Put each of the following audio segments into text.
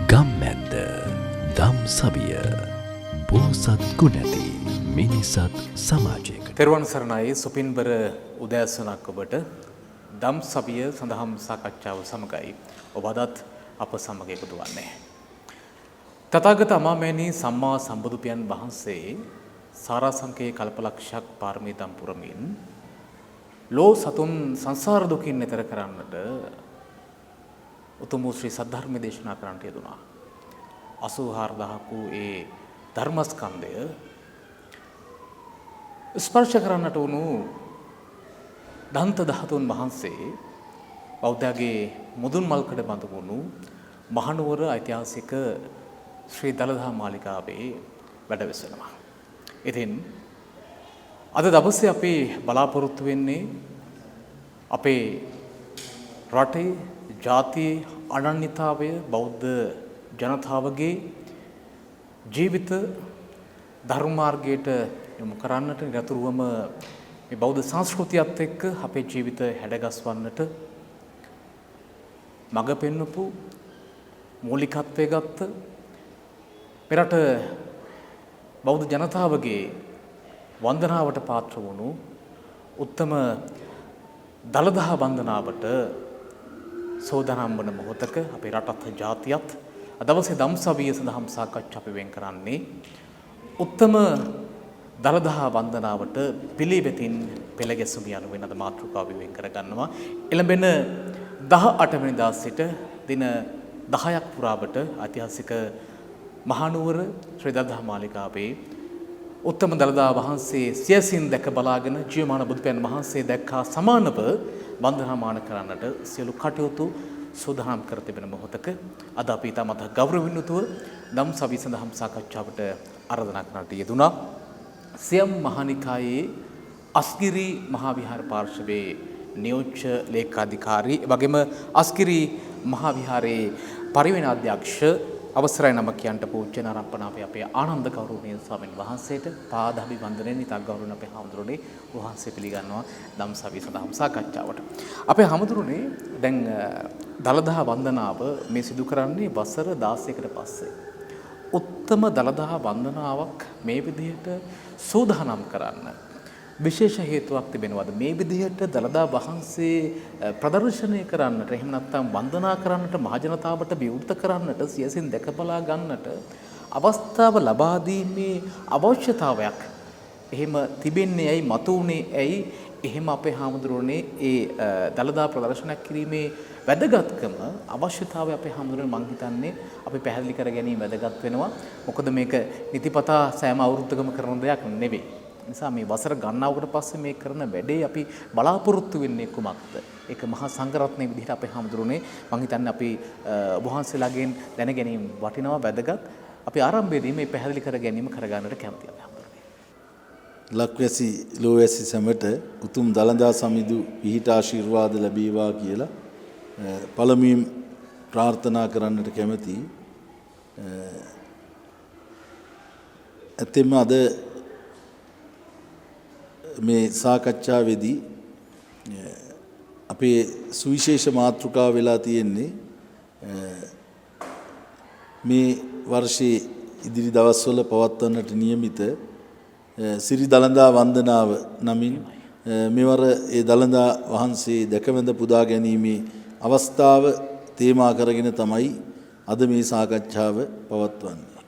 ගම්මැද්ද දම් සවිය බෝසත් ගුණැති මිනිසත් සමාජයක තෙරුවන් සරණයි සුපින්බර උදෑසනක් ඔබට දම් සවිය සඳහම් සාකච්ඡාව සමගයි ඔබ අදත් අප සමග එකතු වන්නේ. තථාගත අමාමෑණී සම්මා සම්බුදුපියන් වහන්සේ සාරාංශකේ කල්පලක්ෂයක් පාරමීතම් පුරමින් ලෝ සතුන් සංසාර දුකින් එතර කරන්නට උතුම් ශ්‍රී සද්ධර්ම දේශනා කරන්නට යෙදුණා. 84000 වූ ඒ ධර්මස්කන්ධය ස්පර්ශ කරන්නට වුණු දන්ත ධාතුන් වහන්සේ බෞද්ධයාගේ මුදුන් මල්කඩ බඳ වුණු මහනුවර ඓතිහාසික ශ්‍රී දළදා මාලිගාවේ වැඩවෙසෙනවා. ඉතින් අද දවසේ අපි බලාපොරොත්තු වෙන්නේ අපේ රටේ ජාතියේ අනන්‍යතාවය බෞද්ධ ජනතාවගේ ජීවිත ධර්ම මාර්ගයට යොමු කරන්නට නිරතුරුවම මේ බෞද්ධ සංස්කෘතියත් එක්ක අපේ ජීවිත හැඩගස්වන්නට මඟ පෙන්වපු මූලිකත්වයේ ගත්ත මෙරට බෞද්ධ ජනතාවගේ වන්දනාවට පාත්‍ර වුණු උත්තම දළදා වන්දනාවට සෝදානම් වන මොහොතක අපේ රටත් ජාතියත් දවසේ ධම්සවිය සඳහම් සාකච්ඡා අපි වෙන් කරන්නේ උත්තම දළදා වන්දනාවට පිළිවෙතින් පෙළ ගැසුම යනුවෙන් අද මාතෘකාව වෙන් කර ගන්නවා. එළඹෙන 18 වෙනිදා සිට දින 10ක් පුරාවට ඓතිහාසික මහනුවර ශ්‍රී දළදා මාලිගාවේ උත්තම දළදා වහන්සේ සියසින් දැක බලාගෙන ජීවමාන බුදුපියන් වහන්සේ දැක්කා සමානව වන්දනාමාන කරන්නට සියලු කටයුතු සූදානම් කර තිබෙන මොහොතක අද අපි ඊටමත් ගෞරවයෙන් යුතුව ධම් සවිය සඳහම් සාකච්ඡාවට ආරාධනා කරන්නට යෙදුණා. සියම් මහානිකායේ අස්ගිරි මහා විහාර පාර්ශවයේ නියෝජ්‍ය ලේකාධිකාරී වගේම අස්ගිරි මහා විහාරයේ පරිවෙනාධ්‍යක්ෂ අවසරයි නම කියන්ට පූජ්‍ය නාරප්පනාපේ අපේ ආනන්ද ගෞරවනීය ස්වාමීන් වහන්සේට පාදාභිවන්දනයෙන් ඉතා ගෞරවණ අපේ හාමුදුරනේ වහන්සේ පිළිගන්නවා ධම් සවිය සඳහම් සාකච්ඡාවට. අපේ හාමුදුරනේ දැන් දළදා වන්දනාව මේ සිදු කරන්නේ වසර 16කට පස්සේ. උත්තම දළදා වන්දනාවක් මේ විදිහට සූදානම් කරන්න විශේෂ හේතුවක් තිබෙනවද? මේ විදිහට දළදා වහන්සේ ප්‍රදර්ශනය කරන්නට එහෙම නැත්නම් වන්දනා කරන්නට මහජනතාවට විවෘත කරන්නට සියසින් දැක බලා ගන්නට අවස්ථාව ලබා දීමේ අවශ්‍යතාවයක් එහෙම තිබෙන්නේ ඇයි? මතුවුනේ ඇයි? එහෙම අපේ හාමුදුරනේ ඒ දළදා ප්‍රදර්ශනයක් කිරීමේ වැදගත්කම අවශ්‍යතාවය අපේ හාමුදුරනේ මං හිතන්නේ අපි පැහැදිලි කර ගැනීම වැදගත් වෙනවා. මොකද මේක නිතිපතා සෑම අවුරුද්දකම කරන දෙයක් නෙවෙයි. නිසා මේ වසර ගණනාවකට පස්සේ මේ කරන වැඩේ අපි බලාපොරොත්තු වෙන්නේ කුමක්ද? ඒක මහා සංඝරත්නයේ විදිහට අපේ හාමුදුරනේ මං හිතන්නේ අපි ඔබ වහන්සේලාගෙන් දැන ගැනීම වටිනවා වැදගත්. අපි ආරම්භයේදී මේ පැහැදිලි කර ගැනීම කරගන්නට කැමතියි අපේ හාමුදුරනේ. ලක්වැසි ලෝවැසි සැමට උතුම් දළදා සමිඳු පිහිට ආශිර්වාද ලැබේවා කියලා පළමුවෙන් ප්‍රාර්ථනා කරන්නට කැමතියි. ඇත්තෙන්ම අද මේ සාකච්ඡාවේදී අපේ සුවිශේෂ මාතෘකාව වෙලා තියෙන්නේ මේ වර්ෂයේ ඉදිරි දවස්වල පවත්වන්නට නියමිත සිරි දළදා වන්දනාව නමින් මෙවර ඒ දළදා වහන්සේ දැකවඳ පුදා ගැනීමේ අවස්ථාව තේමා කරගෙන තමයි අද මේ සාකච්ඡාව පවත්වන්නේ.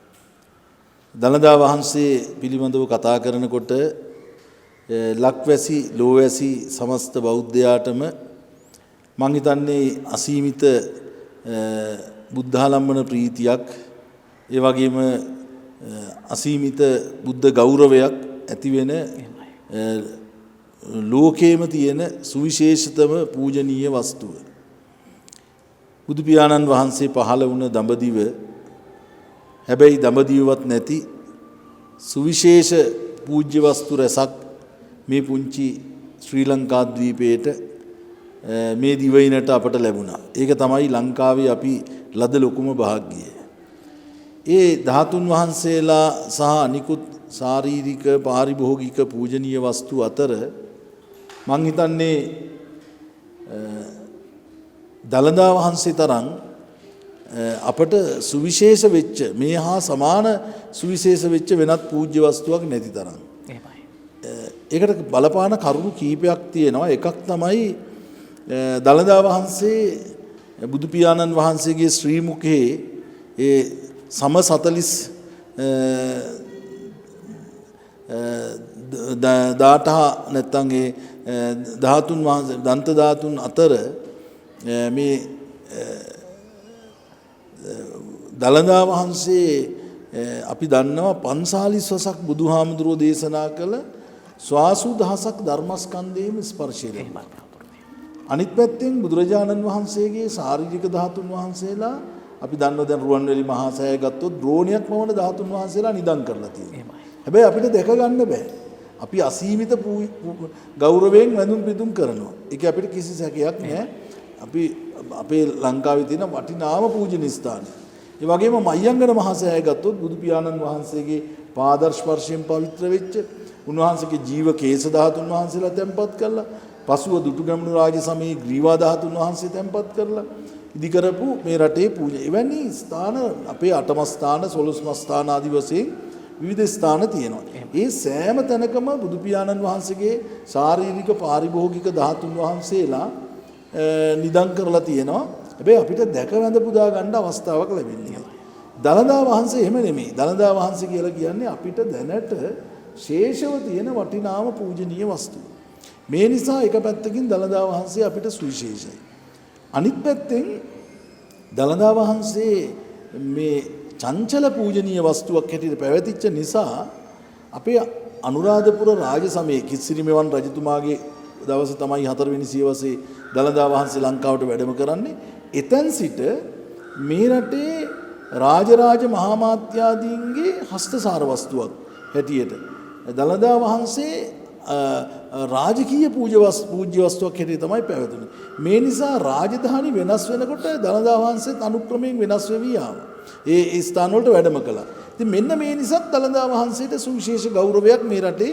දළදා වහන්සේ පිළිබඳව කතා කරනකොට ලක්වැසි ලෝවැසි සමස්ත බෞද්ධයාටම මං හිතන්නේ අසීමිත බුද්ධාලම්බන ප්‍රීතියක් ඒ වගේම අසීමිත බුද්ධ ගෞරවයක් ඇති වෙන ලෝකේම තියෙන සුවිශේෂතම පූජනීය වස්තුව. බුදු පියාණන් වහන්සේ පහළ වුණ දඹදිව හැබැයි දඹදිවවත් නැති සුවිශේෂ පූජ්‍ය වස්තු රැසක් මේ පුංචි ශ්‍රී ලංකා ද්වීපයට මේ දිවයිනට අපට ලැබුණා. ඒක තමයි ලංකාවේ අපි ලද ලොකුම භාග්‍යය. ඒ ධාතුන් වහන්සේලා සහ අනිකුත් ශාරීරික පාරිභෝගික පූජනීය වස්තු අතර මං හිතන්නේ දළදා වහන්සේ තරම් අපට සුවිශේෂ වෙච්ච මේ හා සමාන සුවිශේෂ වෙච්ච වෙනත් පූජ්‍ය වස්තුවක් නැති තරම්. එහෙමයි. ඒකට බලපාන කරුණු කීපයක් තියෙනවා. එකක් තමයි දළදා වහන්සේ බුදු පියාණන් වහන්සේගේ ශ්‍රී මුඛයේ ඒ සම 18 නැත්තම් ඒ ධාතුන් වහන්සේ දන්ත ධාතුන් අතර මේ දළදා වහන්සේ අපි දන්නවා 45 වසක් බුදුහාමුදුරුවෝ දේශනා කළ ස්වාසු දහසක් ධර්මස්කන්ධයේම ස්පර්ශය ලැබුණා. අනිත් පැත්තෙන් බුදුරජාණන් වහන්සේගේ ශාරීරික ධාතුන් වහන්සේලා අපි දන්නවා දැන් රුවන්වැලි මහා සෑය ගත්තොත් ද්‍රෝණියක් වමන ධාතුන් වහන්සේලා නිදන් කරලා තියෙනවා. හැබැයි අපිට දැක ගන්න බෑ. අපි අසීමිත ගෞරවයෙන් වැඳුම් පිදුම් කරනවා. ඒක අපිට කිසි සැකයක් නෑ. අපි අපේ ලංකාවේ තියෙන වටිනාම පූජනීය ස්ථාන. ඒ වගේම මයංගන මහා සෑය ගත්තොත් බුදු පියාණන් වහන්සේගේ පාද ස්පර්ශයෙන් පවිත්‍ර වෙච්ච උන්වහන්සේගේ ජීව කේශ ධාතුන් වහන්සේලා තැන්පත් කළා. පසුව දුටුගැමුණු රාජ සමයේ ග්‍රීවා ධාතුන් වහන්සේ තැන්පත් කරලා ඉදි කරපු මේ රටේ පූජා. එවැනි ස්ථාන අපේ 8ම ස්ථාන 12ම ස්ථාන ආදි වශයෙන් විවිධ ස්ථාන තියෙනවා. ඒ සෑම තැනකම බුදු පියාණන් වහන්සේගේ ශාරීරික පාරිභෝගික ධාතුන් වහන්සේලා නිදන් කරලා තියෙනවා. හැබැයි අපිට දැක වැඳ පුදා ගන්න අවස්ථාවක් ලැබෙන්නේ නැහැ. දළදා වහන්සේ එහෙම නෙමෙයි. දළදා වහන්සේ කියලා කියන්නේ අපිට දැනට ශේෂව තියෙන වටිනාම පූජනීය වස්තුව. මේ නිසා එක පැත්තකින් දළදා වහන්සේ අපිට සුවිශේෂයි. අනිත් පැත්තෙන් දළදා වහන්සේ මේ චංචල පූජනීය වස්තුවක් හැටියට පැවතිච්ච නිසා අපේ අනුරාධපුර රාජ සමයේ කිසිරි මෙවන් රජතුමාගේ දවස තමයි 4 වෙනි සියවසේ දළදා වහන්සේ ලංකාවට වැඩම කරන්නේ. එතෙන් සිට මේ රටේ රාජරාජ මහාමාත්‍යාදීන්ගේ හස්තසාර වස්තුවක් හැටියට දළදා වහන්සේ රාජකීය පූජ්‍ය වස්තුවක් හැටියට තමයි පැවතුනේ. මේ නිසා රාජධානි වෙනස් වෙනකොට දළදා වහන්සේත් අනුක්‍රමයෙන් වෙනස් වෙවි ආවා. ඒ ස්ථාන වලට වැඩම කළා. ඉතින් මෙන්න මේ නිසා දළදා වහන්සේට සුවිශේෂ ගෞරවයක් මේ රටේ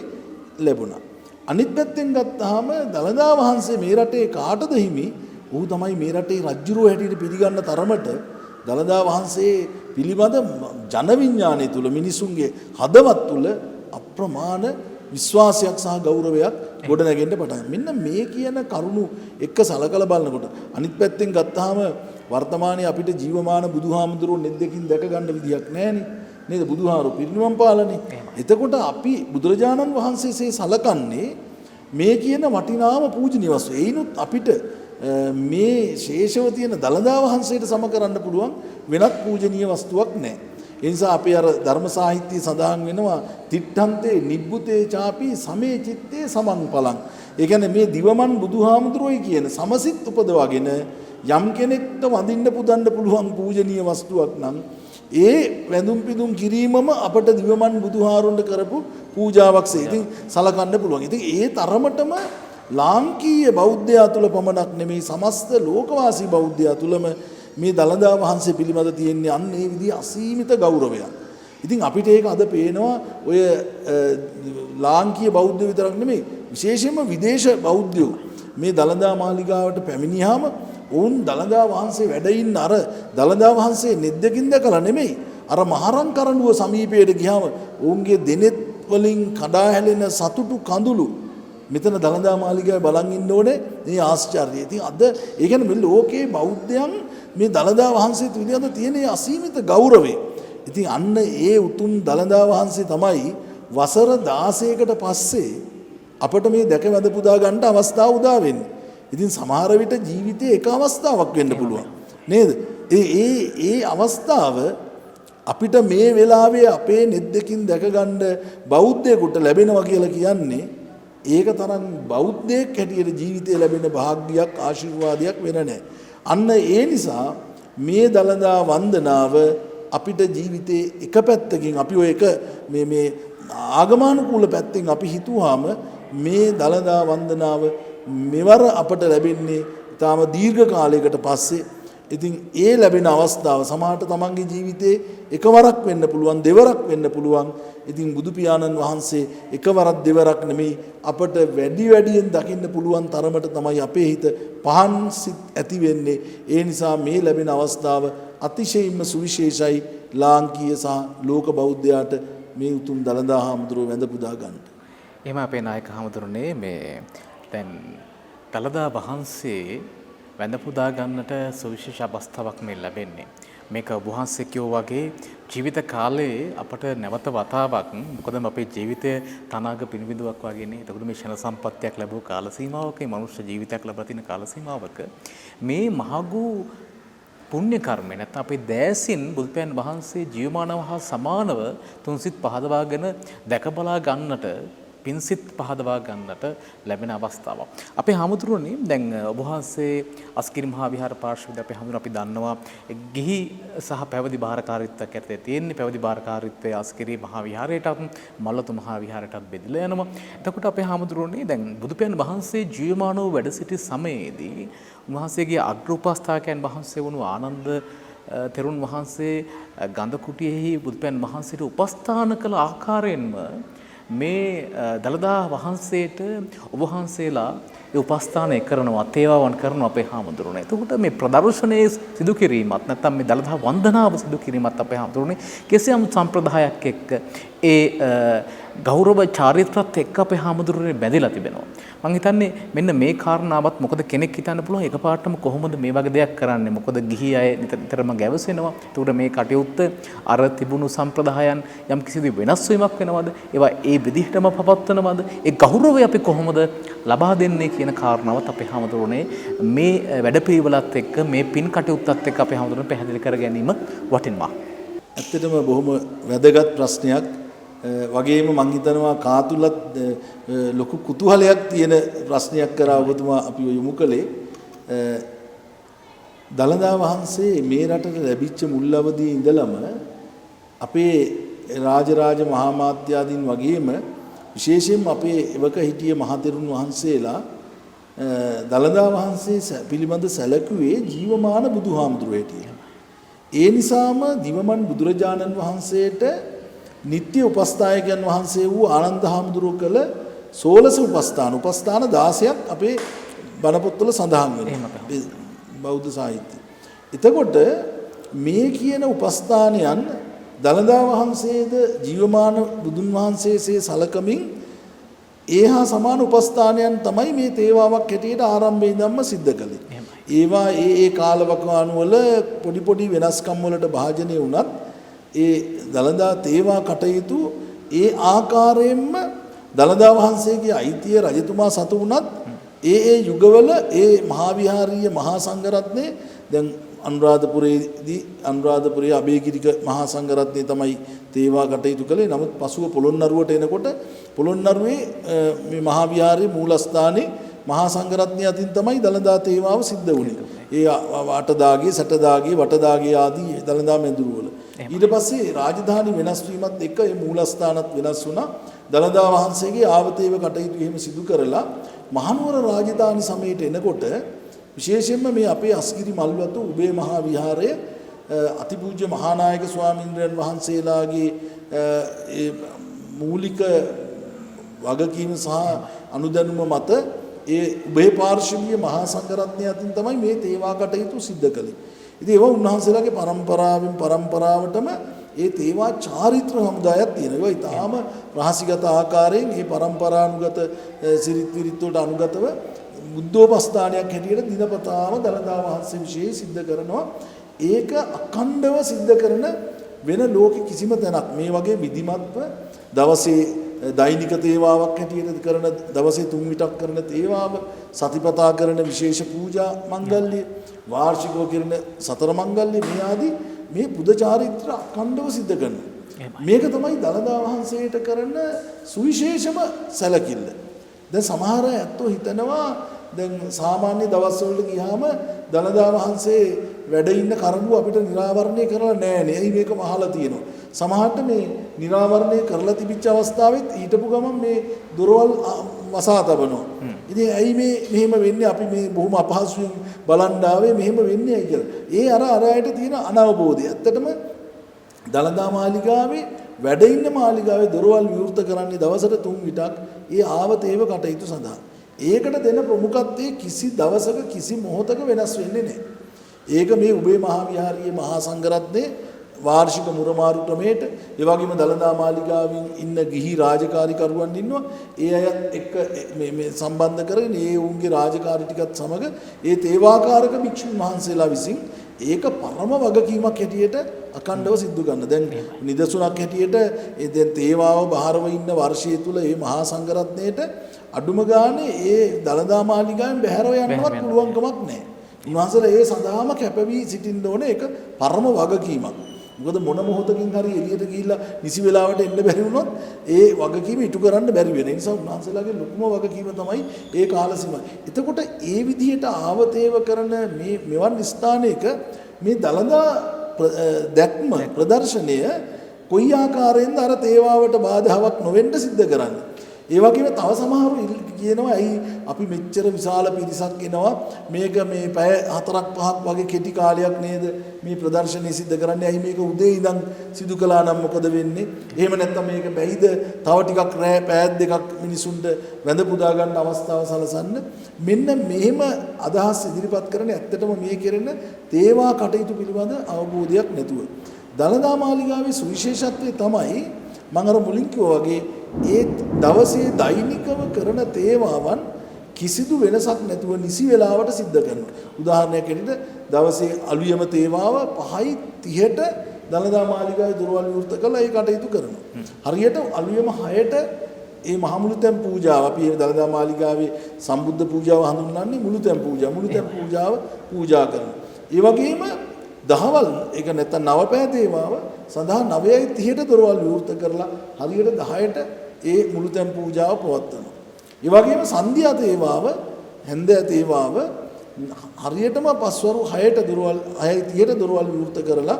ලැබුණා. අනිත් පැත්තෙන් ගත්තාම දළදා වහන්සේ මේ රටේ කාටද හිමි? ඔහු තමයි මේ රටේ රජුරෝ හැටියට පිළිගන්න තරමට දළදා වහන්සේ පිළිබඳ ජන විඥානය තුල මිනිසුන්ගේ හදවත් තුල අප්‍රමාණ විශ්වාසයක් සහ ගෞරවයක් ගොඩනැගෙන්න පටන් ගන්නවා. මෙන්න මේ කියන කරුණු එක්ක සලකලා බලනකොට අනිත් පැත්තෙන් ගත්තාම වර්තමානයේ අපිට ජීවමාන බුදුහාමුදුරුවෝ නෙද්දකින් දැක ගන්න විදියක් නැහැනේ. නේද? බුදුහාමුදුරුවෝ පිරිනිවන් පාලානේ. එතකොට අපි බුදුරජාණන් වහන්සේසේ සලකන්නේ මේ කියන වටිනාම පූජනීය වස්තු. ඒිනුත් අපිට මේ ශේෂව තියෙන දළදා වහන්සේට සම කරන්න පුළුවන් වෙනත් පූජනීය වස්තුවක් නැහැ. ඒ නිසා අපේ අර ධර්ම සාහිත්‍යයේ සඳහන් වෙනවා තිට්ඨන්තේ නිබ්බුතේ ചാපි සමේ චිත්තේ සමං පලං. ඒ කියන්නේ මේ දිවමන් බුදුහාමුදුරුවෝයි කියන සමසිත උපදවාගෙන යම් කෙනෙක්ට වඳින්න පුදන්න පුළුවන් පූජනීය වස්තුවක් නම් ඒ වැඳුම් පිදුම් කිරීමම අපට දිවමන් බුදුහාරුන්ට කරපු පූජාවක්සේ. ඉතින් සලකන්න පුළුවන්. ඉතින් ඒ තරමටම ලාංකීය බෞද්ධයා තුල පමණක් නෙමෙයි සමස්ත ලෝකවාසී බෞද්ධයා තුලම මේ දළදා වහන්සේ පිළිබඳ තියෙන්නේ අන්න ඒ විදිහ අසීමිත ගෞරවයක්. ඉතින් අපිට ඒක අද පේනවා ඔය ලාංකීය බෞද්ධ විතරක් නෙමෙයි විශේෂයෙන්ම විදේශ බෞද්ධයෝ මේ දළදා මාලිගාවට පැමිණියාම ඔවුන් දළදා වහන්සේ වැඩ ඉන්න අර දළදා වහන්සේ නෙද්දකින් දැකලා නෙමෙයි අර මහරන් කරඬුව සමීපයට ගියාම ඔවුන්ගේ දෙනෙත් වලින් කඩා හැලෙන සතුටු කඳුළු මෙතන දළදා මාලිගාවේ බලන් ඉන්න ඕනේ. මේ ආශ්චර්යය. ඉතින් අද ඒ කියන්නේ මේ ලෝකේ බෞද්ධයන් මේ දළදා වහන්සේ පිළිබඳ තියෙන අසීමිත ගෞරවය. ඉතින් අන්න ඒ උතුම් දළදා වහන්සේ තමයි වසර 16කට පස්සේ අපට මේ දැක වැඳ පුදා ගන්න අවස්ථාව උදා වෙන්නේ. ඉතින් සමහර විට ජීවිතේ එක අවස්ථාවක් වෙන්න පුළුවන්. නේද? ඒ අවස්ථාව අපිට මේ වෙලාවේ අපේ නෙද්දකින් දැක ගන්න බෞද්ධයෙකුට ලැබෙනවා කියලා කියන්නේ ඒක තරම් බෞද්ධයෙක් හැටියට ජීවිතේ ලැබෙන භාග්‍යයක් ආශිර්වාදයක් වෙන නැහැ. අන්න ඒ නිසා මේ දළදා වන්දනාව අපිට ජීවිතේ එක පැත්තකින් අපි ඔය එක මේ ආගමානුකූල පැත්තෙන් අපි හිතුවාම මේ දළදා වන්දනාව මෙවර අපට ලැබෙන්නේ තාම දීර්ඝ කාලයකට පස්සේ. ඉතින් ඒ ලැබෙන අවස්ථාව සමහරට තමන්ගේ ජීවිතේ එකවරක් වෙන්න පුළුවන් දෙවරක් වෙන්න පුළුවන්. ඉතින් බුදු පියාණන් වහන්සේ එකවරක් දෙවරක් නෙමෙයි අපට වැඩියෙන් දකින්න පුළුවන් තරමට තමයි අපේ හිත පහන් සිත් ඇති වෙන්නේ. ඒ නිසා මේ ලැබෙන අවස්ථාව අතිශයින්ම සුවිශේෂයි ලාංකීය සහ ලෝක බෞද්ධයාට මේ උතුම් දළදා හාමුදුරුවෝ වැඳ පුදා ගන්නට. එහෙම අපේ නායක හාමුදුරනේ මේ දැන් දළදා වහන්සේ වැඳ පුදා ගන්නට සුවිශේෂ අවස්ථාවක් මේ ලැබෙන්නේ. මේක ඔබ වහන්සේ කියෝ වගේ ජීවිත කාලේ අපට නැවත වතාවක් මොකද අපේ ජීවිතය තනාග පිළිවිදුවක් වගේනේ. එතකොට මේ ක්ෂණ සම්පත්තියක් ලැබුව කාල සීමාවක මේ මනුෂ්‍ය ජීවිතයක් ලැබලා තියෙන කාල සීමාවක මේ මහඟු පුණ්‍ය කර්මය නැත්නම් අපේ දෑසින් බුදුපියාණන් වහන්සේ ජීවමානව හා සමානව තුන්සිත පහදවාගෙන දැක බලා ගන්නට පින්සිත පහදවා ගන්නට ලැබෙන අවස්ථාවක්. අපේ හාමුදුරුවනේ දැන් ඔබ වහන්සේ අස්කිරි මහා විහාර පාර්ශවයේදී අපේ හාමුදුරුවෝ අපි දන්නවා ගිහි සහ පැවිදි භාරකාරීත්වයක් ඇත්තේ තියෙන්නේ. පැවිදි භාරකාරීත්වයේ අස්කිරි මහා විහාරයටත් මල්ලතු මහා විහාරයටත් බෙදලා යනවා. එතකොට අපේ හාමුදුරුවනේ දැන් බුදුපියාණන් වහන්සේ ජීවමානව වැඩ සිටි සමයේදී උන්වහන්සේගේ අග්‍ර උපස්ථායකයන් වහන්සේ වුණු ආනන්ද තෙරුන් වහන්සේ ගන්ධ කුටියෙහි බුදුපියාණන් වහන්සේට උපස්ථාන කළ ආකාරයෙන්ම මේ දළදා වහන්සේට ඔබ වහන්සේලා ඒ උපස්ථානය කරනවා තේවාවන් කරනවා අපේ හාමුදුරුවනේ. එතකොට මේ ප්‍රදර්ශනයේ සිදු කිරීමත් නැත්නම් මේ දළදා වන්දනාව සිදු කිරීමත් අපේ හාමුදුරුවනේ කිසියම් සම්ප්‍රදායක් එක්ක ඒ ගෞරව චාරිත්‍රාත් එක්ක අපේ හාමුදුරුවනේ බැඳිලා තිබෙනවා. මම හිතන්නේ මෙන්න මේ කාරණාවත් මොකද කෙනෙක් හිතන්න පුළුවන් එකපාරටම කොහොමද මේ වගේ දෙයක් කරන්නේ මොකද ගිහි අය නිතරම ගැවසෙනවා. ඒකට මේ කටයුත්ත අර තිබුණු සම්ප්‍රදායන් යම් කිසි වෙනස් වීමක් වෙනවද? ඒවා ඒ විදිහටම පවත්වනවද? ඒ ගෞරවය අපි කොහොමද ලබා දෙන්නේ කියන කාරණාවත් අපේ හාමුදුරුවනේ මේ වැඩපිළිවෙලත් එක්ක මේ පින් කටයුත්තත් එක්ක අපේ හාමුදුරුවනේ පැහැදිලි කර ගැනීම වටිනවා. ඇත්තටම බොහොම වැදගත් ප්‍රශ්නයක්. වගේම මං හිතනවා කාතුලත් ලොකු කුතුහලයක් තියෙන ප්‍රශ්නයක් කරා ඔබතුමා අපිව යොමු කළේ. දළදා වහන්සේ මේ රටට ලැබිච්ච මුල් අවදියේ ඉඳලම අපේ රාජරාජ මහා මාත්‍යාදීන් වගේම විශේෂයෙන්ම අපේ එවක හිටිය මහතෙරුන් වහන්සේලා දළදා වහන්සේ පිළිබඳ සැලකුවේ ජීවමාන බුදුහාමුදුරුවෝ හැටියට. ඒ නිසාම දිවමන් බුදුරජාණන් වහන්සේට නිත්‍ය උපස්ථායකයන් වහන්සේ වූ ආනන්ද හාමුදුරුවෝ කළ 16 උපස්ථාන 16ක් අපේ බණ පොත්වල සඳහන් වෙනවා බෞද්ධ සාහිත්‍යයේ. එතකොට මේ කියන උපස්ථානයන් දළදා වහන්සේද ජීවමාන බුදුන් වහන්සේසේ සලකමින් ඒහා සමාන උපස්ථානයන් තමයි මේ තේවාවක් හැටියට ආරම්භයේ ඉඳන්ම සිද්ධ කළේ. ඒවා ඒ කාලවකවානු වල පොඩි පොඩි වෙනස්කම් වලට භාජනය වුණත් ඒ දළදා තේවා කටයුතු ඒ ආකාරයෙන්ම දළදා වහන්සේගේ අයිතිය රජතුමා සතු වුණත් ඒ යුගවල ඒ මහා විහාරීය මහා සංඝරත්නයේ දැන් අනුරාධපුරයේ අබේගිරික මහා සංඝරත්නය තමයි තේවා කටයුතු කළේ. නමුත් පසුව පොළොන්නරුවට එනකොට පොළොන්නරුවේ මේ මහා විහාරයේ මූලස්ථානයේ මහා සංඝරත්නය අතින් තමයි දළදා තේවාව සිද්ධ වුණේ. ඒ අටදාගේ, සැටදාගේ, වටදාගේ ආදී දළදා මැදුරුවල. ඊට පස්සේ රාජධානි වෙනස් වීමත් එක්ක ඒ මූලස්ථානත් වෙනස් වුණා. දළදා වහන්සේගේ ආවතේව කටයුතු එහෙම සිදු කරලා මහනුවර රාජධානි සමයට එනකොට විශේෂයෙන්ම මේ අපේ අස්ගිරි මල්වතු උබේ මහා විහාරය අතිපූජ්‍ය මහානායක ස්වාමීන්ද්‍රයන් වහන්සේලාගේ ඒ මූලික වගකීම සහ අනුදැනුම මත ඒ උභය පාර්ශවීය මහා සංඝරත්නය අතින් තමයි මේ තේවා කටයුතු සිද්ධ කළේ. ඉතින් ඒවා උන්වහන්සේලාගේ පරම්පරාවෙන් පරම්පරාවටම ඒ තේවා චාරිත්‍ර සමුදායක් තියෙනවා. ඒවා ඊටාම රහසිගත ආකාරයෙන් මේ පරම්පරානුගත සිරිත් විරිත් වලට අනුගතව බුද්ධෝපස්ථානයක් හැටියට දිනපතාම දළදා වහන්සේ විශේෂ සිද්ධ කරනවා. ඒක අඛණ්ඩව සිද්ධ කරන වෙන ලෝකෙ කිසිම තැනක් මේ වගේ විධිමත්ව දවසේ දෛනික තේවාවක් හැටියට කරන දවසේ 3 විටක් කරන තේවාව සතිපතා කරන විශේෂ පූජා මංගල්‍ය වාර්ෂිකව කරන සතර මංගල්‍ය මේ ආදී මේ බුද්ධ චාරිත්‍ර අඛණ්ඩව සිද්ධ කරනවා. මේක තමයි දළදා වහන්සේට කරන සුවිශේෂම සැලකිල්ල. දැන් සමහර ඇත්තෝ හිතනවා දැන් සාමාන්‍ය දවස්වලට ගියාම දළදා වහන්සේ වැඩ ඉන්න කරඬුව අපිට නිරාවරණය කරලා නැහැ. එයි මේක මහලා තියෙනවා. සමහරට මේ නිරාවරණය කරලා තිබිච්ච අවස්ථාවෙත් ඊටපු ගමන් මේ දොරවල් වසා තබනවා. ඉතින් ඇයි මේ මෙහෙම වෙන්නේ අපි මේ බොහොම අපහසුයෙන් බලන් ආවේ මෙහෙම වෙන්නේ කියලා. ඒ අර අයට තියෙන අනවබෝධය. ඇත්තටම දළදා මාලිගාවේ වැඩ ඉන්න මාලිගාවේ දොරවල් විවෘත කරන්නේ දවසට 3 විටක් ඒ ආවතේව කටයුතු සඳහා. ඒකට දෙන ප්‍රමුඛත්වයේ කිසි දවසක කිසි මොහොතක වෙනස් වෙන්නේ නැහැ. ඒක මේ උබේ මහා විහාරයේ මහා සංඝරත්නයේ වාර්ෂික මුරමාරු ක්‍රමයට ඒ වගේම දළදා මාලිගාවෙන් ඉන්න ගිහි රාජකාරීකරුවන් ඉන්නවා. ඒ අයත් එක්ක මේ සම්බන්ධ කරගෙන ඒ උන්ගේ රාජකාරී ටිකත් සමග ඒ තේවාකාරක භික්ෂුන් වහන්සේලා විසින් ඒක පරම වගකීමක් හැටියට අඛණ්ඩව සිද්ධ කරන. දැන් නිදසුනක් හැටියට ඒ දැන් තේවාව බහරව ඉන්න වර්ෂය තුල මේ මහා සංඝරත්නයේට අඩුම ගානේ ඒ දළදා මාලිගාවෙන් බැහැරව යන්නවත් පුළුවන්කමක් නැහැ. උන්වහන්සේලා ඒ සඳහාම කැපවී සිටින්න ඕනේ. ඒක පරම වගකීමක්. මොකද මොන මොහොතකින් හරි එළියට ගිහිල්ලා නිසි වෙලාවට එන්න බැරි වුණොත් ඒ වගකීම ඉටු කරන්න බැරි වෙන නිසා උන්වහන්සේලාගේ ලොකුම වගකීම තමයි ඒ කාල සීමාව. එතකොට ඒ විදිහට ආවතේව කරන මේ මෙවන් ස්ථානයක මේ දළදා දැක්ම ප්‍රදර්ශනය කොයි ආකාරයෙන්ද අර තේවාවට බාධාවක් නොවෙන්න සිද්ධ කරන්නේ. ඒ වගේම තව සමහරු කියනවා ඇයි අපි මෙච්චර විශාල පිරිසක් එනවා මේක මේ පැය 4-5ක් වගේ කෙටි කාලයක් නේද මේ ප්‍රදර්ශනය සිද්ධ කරන්නේ ඇයි මේක උදේ ඉඳන් සිදු කළා නම් මොකද වෙන්නේ එහෙම නැත්නම් මේක බැයිද තව ටිකක් රෑ පැය දෙකක් මිනිසුන්ට වැඳ පුදා ගන්න අවස්ථාව සලසන්න මෙන්න මෙහෙම අදහස් ඉදිරිපත් කරන්නේ ඇත්තටම මේ කෙරෙන තේවා කටයුතු පිළිබඳ අවබෝධයක් නැතුව දළදා මාලිගාවේ සුවිශේෂත්වය තමයි මම අර මුලින් කිව්වා වගේ ඒ දවසේ දෛනිකව කරන තේවාවන් කිසිදු වෙනසක් නැතුව නිසි වෙලාවට සිද්ධ කරනවා. උදාහරණයක් ඇටියට දවසේ අලුයම තේවාව 5:30ට දළදා මාලිගාවේ දොරවල් විවෘත කරලා ඒ කටයුතු කරනවා. හරියට අලුයම 6ට ඒ මහමුළුතැන් පූජාව අපි මේ දළදා මාලිගාවේ සම්බුද්ධ පූජාව හඳුන්වන්නේ මුළුතැන් පූජාව. මුළුතැන් පූජාව පූජා කරනවා. ඒ වගේම දහවල් ඒක නැත්නම් නවපෑ තේවාව සඳහා 9:30ට දොරවල් විවෘත කරලා හරියට 10ට ඒ මුළුතැන් පූජාව පවත්වනවා. ඒ වගේම සන්ධ්‍යා තේවාව හැන්දෑ තේවාව හරියටම පස්වරු 6ට දොරවල් 6:30ට දොරවල් විවෘත කරලා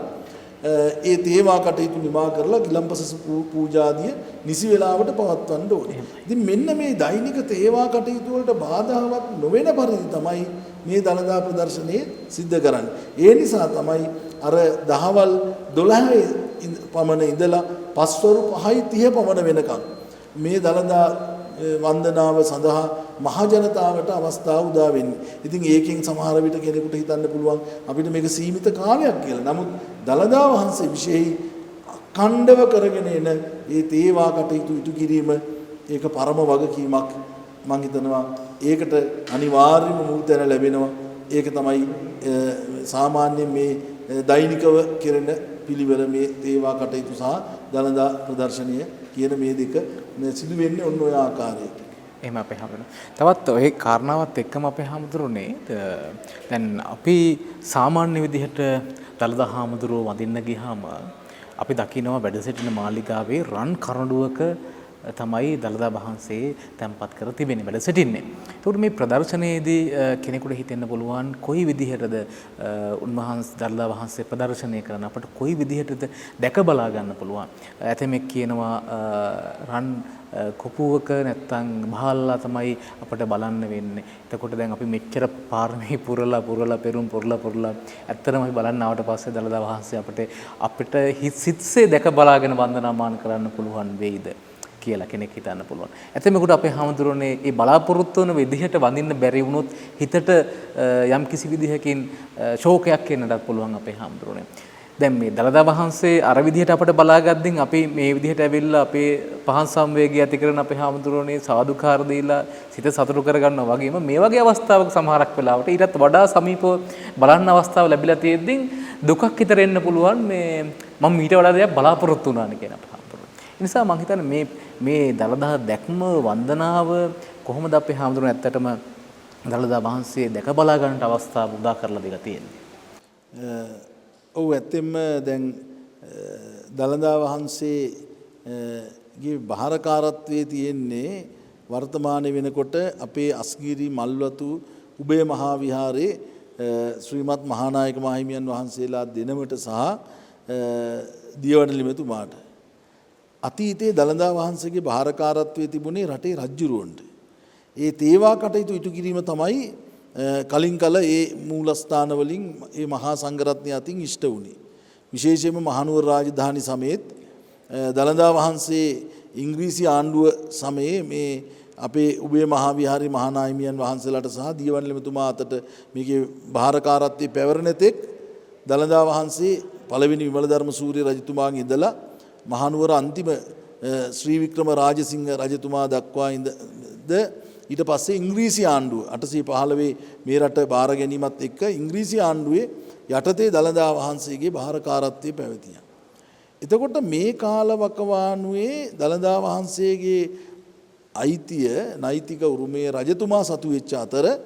ඒ තේවා කටයුතු නිමා කරලා ගිලම්පස පූජාදිය නිසි වෙලාවට පවත්වන්න ඕනේ. ඉතින් මෙන්න මේ දෛනික තේවා කටයුතු වලට බාධාවක් නොවන පරිදි තමයි මේ දළදා ප්‍රදර්ශනයේ සිද්ධ කරන්නේ. ඒ නිසා තමයි අර දහවල් 12 පමණ ඉඳලා පස්වරු 5:30 පමණ වෙනකම් මේ දළදා වන්දනාව සඳහා මහ ජනතාවට අවස්ථාව උදා වෙන්නේ. ඉතින් ඒකෙන් සමහර විට කෙනෙකුට හිතන්න පුළුවන් අපිට මේක සීමිත කාලයක් කියලා. නමුත් දළදා වහන්සේ විශේෂයි අඛණ්ඩව කරගෙන එන මේ තේවා කටයුතු ඉටු කිරීම ඒක පරම වගකීමක්. මම හිතනවා ඒකට අනිවාර්යම මුල් තැන ලැබෙනවා. ඒක තමයි සාමාන්‍යයෙන් මේ දෛනිකව කෙරෙන පිළිවෙල මේ තේවා කටයුතු සහ දළදා ප්‍රදර්ශනය කියන මේ දෙක සිදු වෙන්නේ ඔන්න ඔය ආකාරයට. එහෙම අපේ හැමෝම. තවත් ඔය කාරණාවත් එක්කම අපේ හැමෝතුරුනේ දැන් අපි සාමාන්‍ය විදිහට දළදා හාමුදුරුවෝ වඳින්න ගියාම අපි දකිනවා වැඩ සිටින මාලිගාවේ රන් කරඬුවක තමයි දළදා වහන්සේ තැන්පත් කර තිබෙන්නේ වැඩ සිටින්නේ. ඒකට මේ ප්‍රදර්ශනයේදී කෙනෙකුට හිතෙන්න පුළුවන් කොයි විදිහටද උන්වහන්සේ දළදා වහන්සේ ප්‍රදර්ශනය කරන අපට කොයි විදිහටද දැක බලා ගන්න පුළුවන්. ඇතමෙක් කියනවා රන් කොපුවක නැත්තම් බහල්ලා තමයි අපට බලන්න වෙන්නේ. එතකොට දැන් අපි මෙච්චර පාරමී පුරලා පෙරුම් පුරලා ඇත්තටම අපි බලන්න ආවට පස්සේ දළදා වහන්සේ අපිට සිත්සේ දැක බලාගෙන වන්දනාමාන කරන්න පුළුවන් වෙයිද කියලා කෙනෙක් හිතන්න පුළුවන්. ඇතමෙකුට අපේ හැමදෙරෝනේ මේ බලාපොරොත්තු වෙන විදිහට වඳින්න බැරි වුණොත් හිතට යම් කිසි විදිහකින් ශෝකයක් එන්නටත් පුළුවන් අපේ හැමදෙරෝනේ. දැන් මේ දළදා වහන්සේ අර විදිහට අපට බලාගද්දින් අපි මේ විදිහට ඇවිල්ලා අපේ පහන් සංවේගය ඇති කරන අපේ හැමදෙරෝනේ සාදුකාර දීලා සිත සතුටු කරගන්නවා වගේම මේ වගේ අවස්ථාවක සමහරක් වෙලාවට ඊටත් වඩා සමීපව බලන්න අවස්ථාව ලැබිලා තියෙද්දී දුකක් හිතර එන්න පුළුවන් මේ මම ඊට වඩා දෙයක් බලාපොරොත්තු වුණානේ කියන අපේ නිසා මම හිතන්නේ මේ දළදා දැක්ම වන්දනාව කොහොමද අපේ හැමදෙරෝනේ ඇත්තටම දළදා වහන්සේ දැක බලා ගන්නට අවස්ථාව උදා කරලා දීලා තියෙන්නේ. ඔව් ඇත්තෙන්ම දැන් දළදා වහන්සේගේ බහරකාරත්වයේ තියෙන්නේ වර්තමානයේ වෙනකොට අපේ අස්ගිරි මල්වතු උභය මහා විහාරයේ ශ්‍රීමත් මහානායක මාහිමියන් වහන්සේලා දෙනමට සහ දියවඩන මෙතුමාට අතීතයේ දළදා වහන්සේගේ බහරකාරත්වයේ තිබුණේ රටේ රජුරුවන්ට. ඒ තේවා කටයුතු ඉටු කිරීම තමයි කලින් කල ඒ මූලස්ථාන වලින් ඒ මහා සංඝරත්නය අතින් ඉෂ්ට වුණේ. විශේෂයෙන්ම මහනුවර රාජධානි සමයේත් දළදා වහන්සේ ඉංග්‍රීසි ආණ්ඩුව සමයේ මේ අපේ උබේ මහා විහාරී මහානාහිමියන් වහන්සේලාට සහ දියවන්ලෙමතුමා අතට මේකේ භාරකාරත්වයේ පැවරෙන තෙක් දළදා වහන්සේ පළවෙනි විමලධර්ම සූරිය රජතුමාගෙන් ඉඳලා මහනුවර අන්තිම ශ්‍රී වික්‍රම රාජසිංහ රජතුමා දක්වා ඉඳ ඊට පස්සේ ඉංග්‍රීසි ආණ්ඩුව 815 මේ රට බාර ගැනීමත් එක්ක ඉංග්‍රීසි ආණ්ඩුවේ යටතේ දළදා වහන්සේගේ භාරකාරත්වයේ පැවතියා. එතකොට මේ කාලවකවානුවේ දළදා වහන්සේගේ අයිතිය නෛතික උරුමයේ රජතුමා සතු වෙච්ච අතර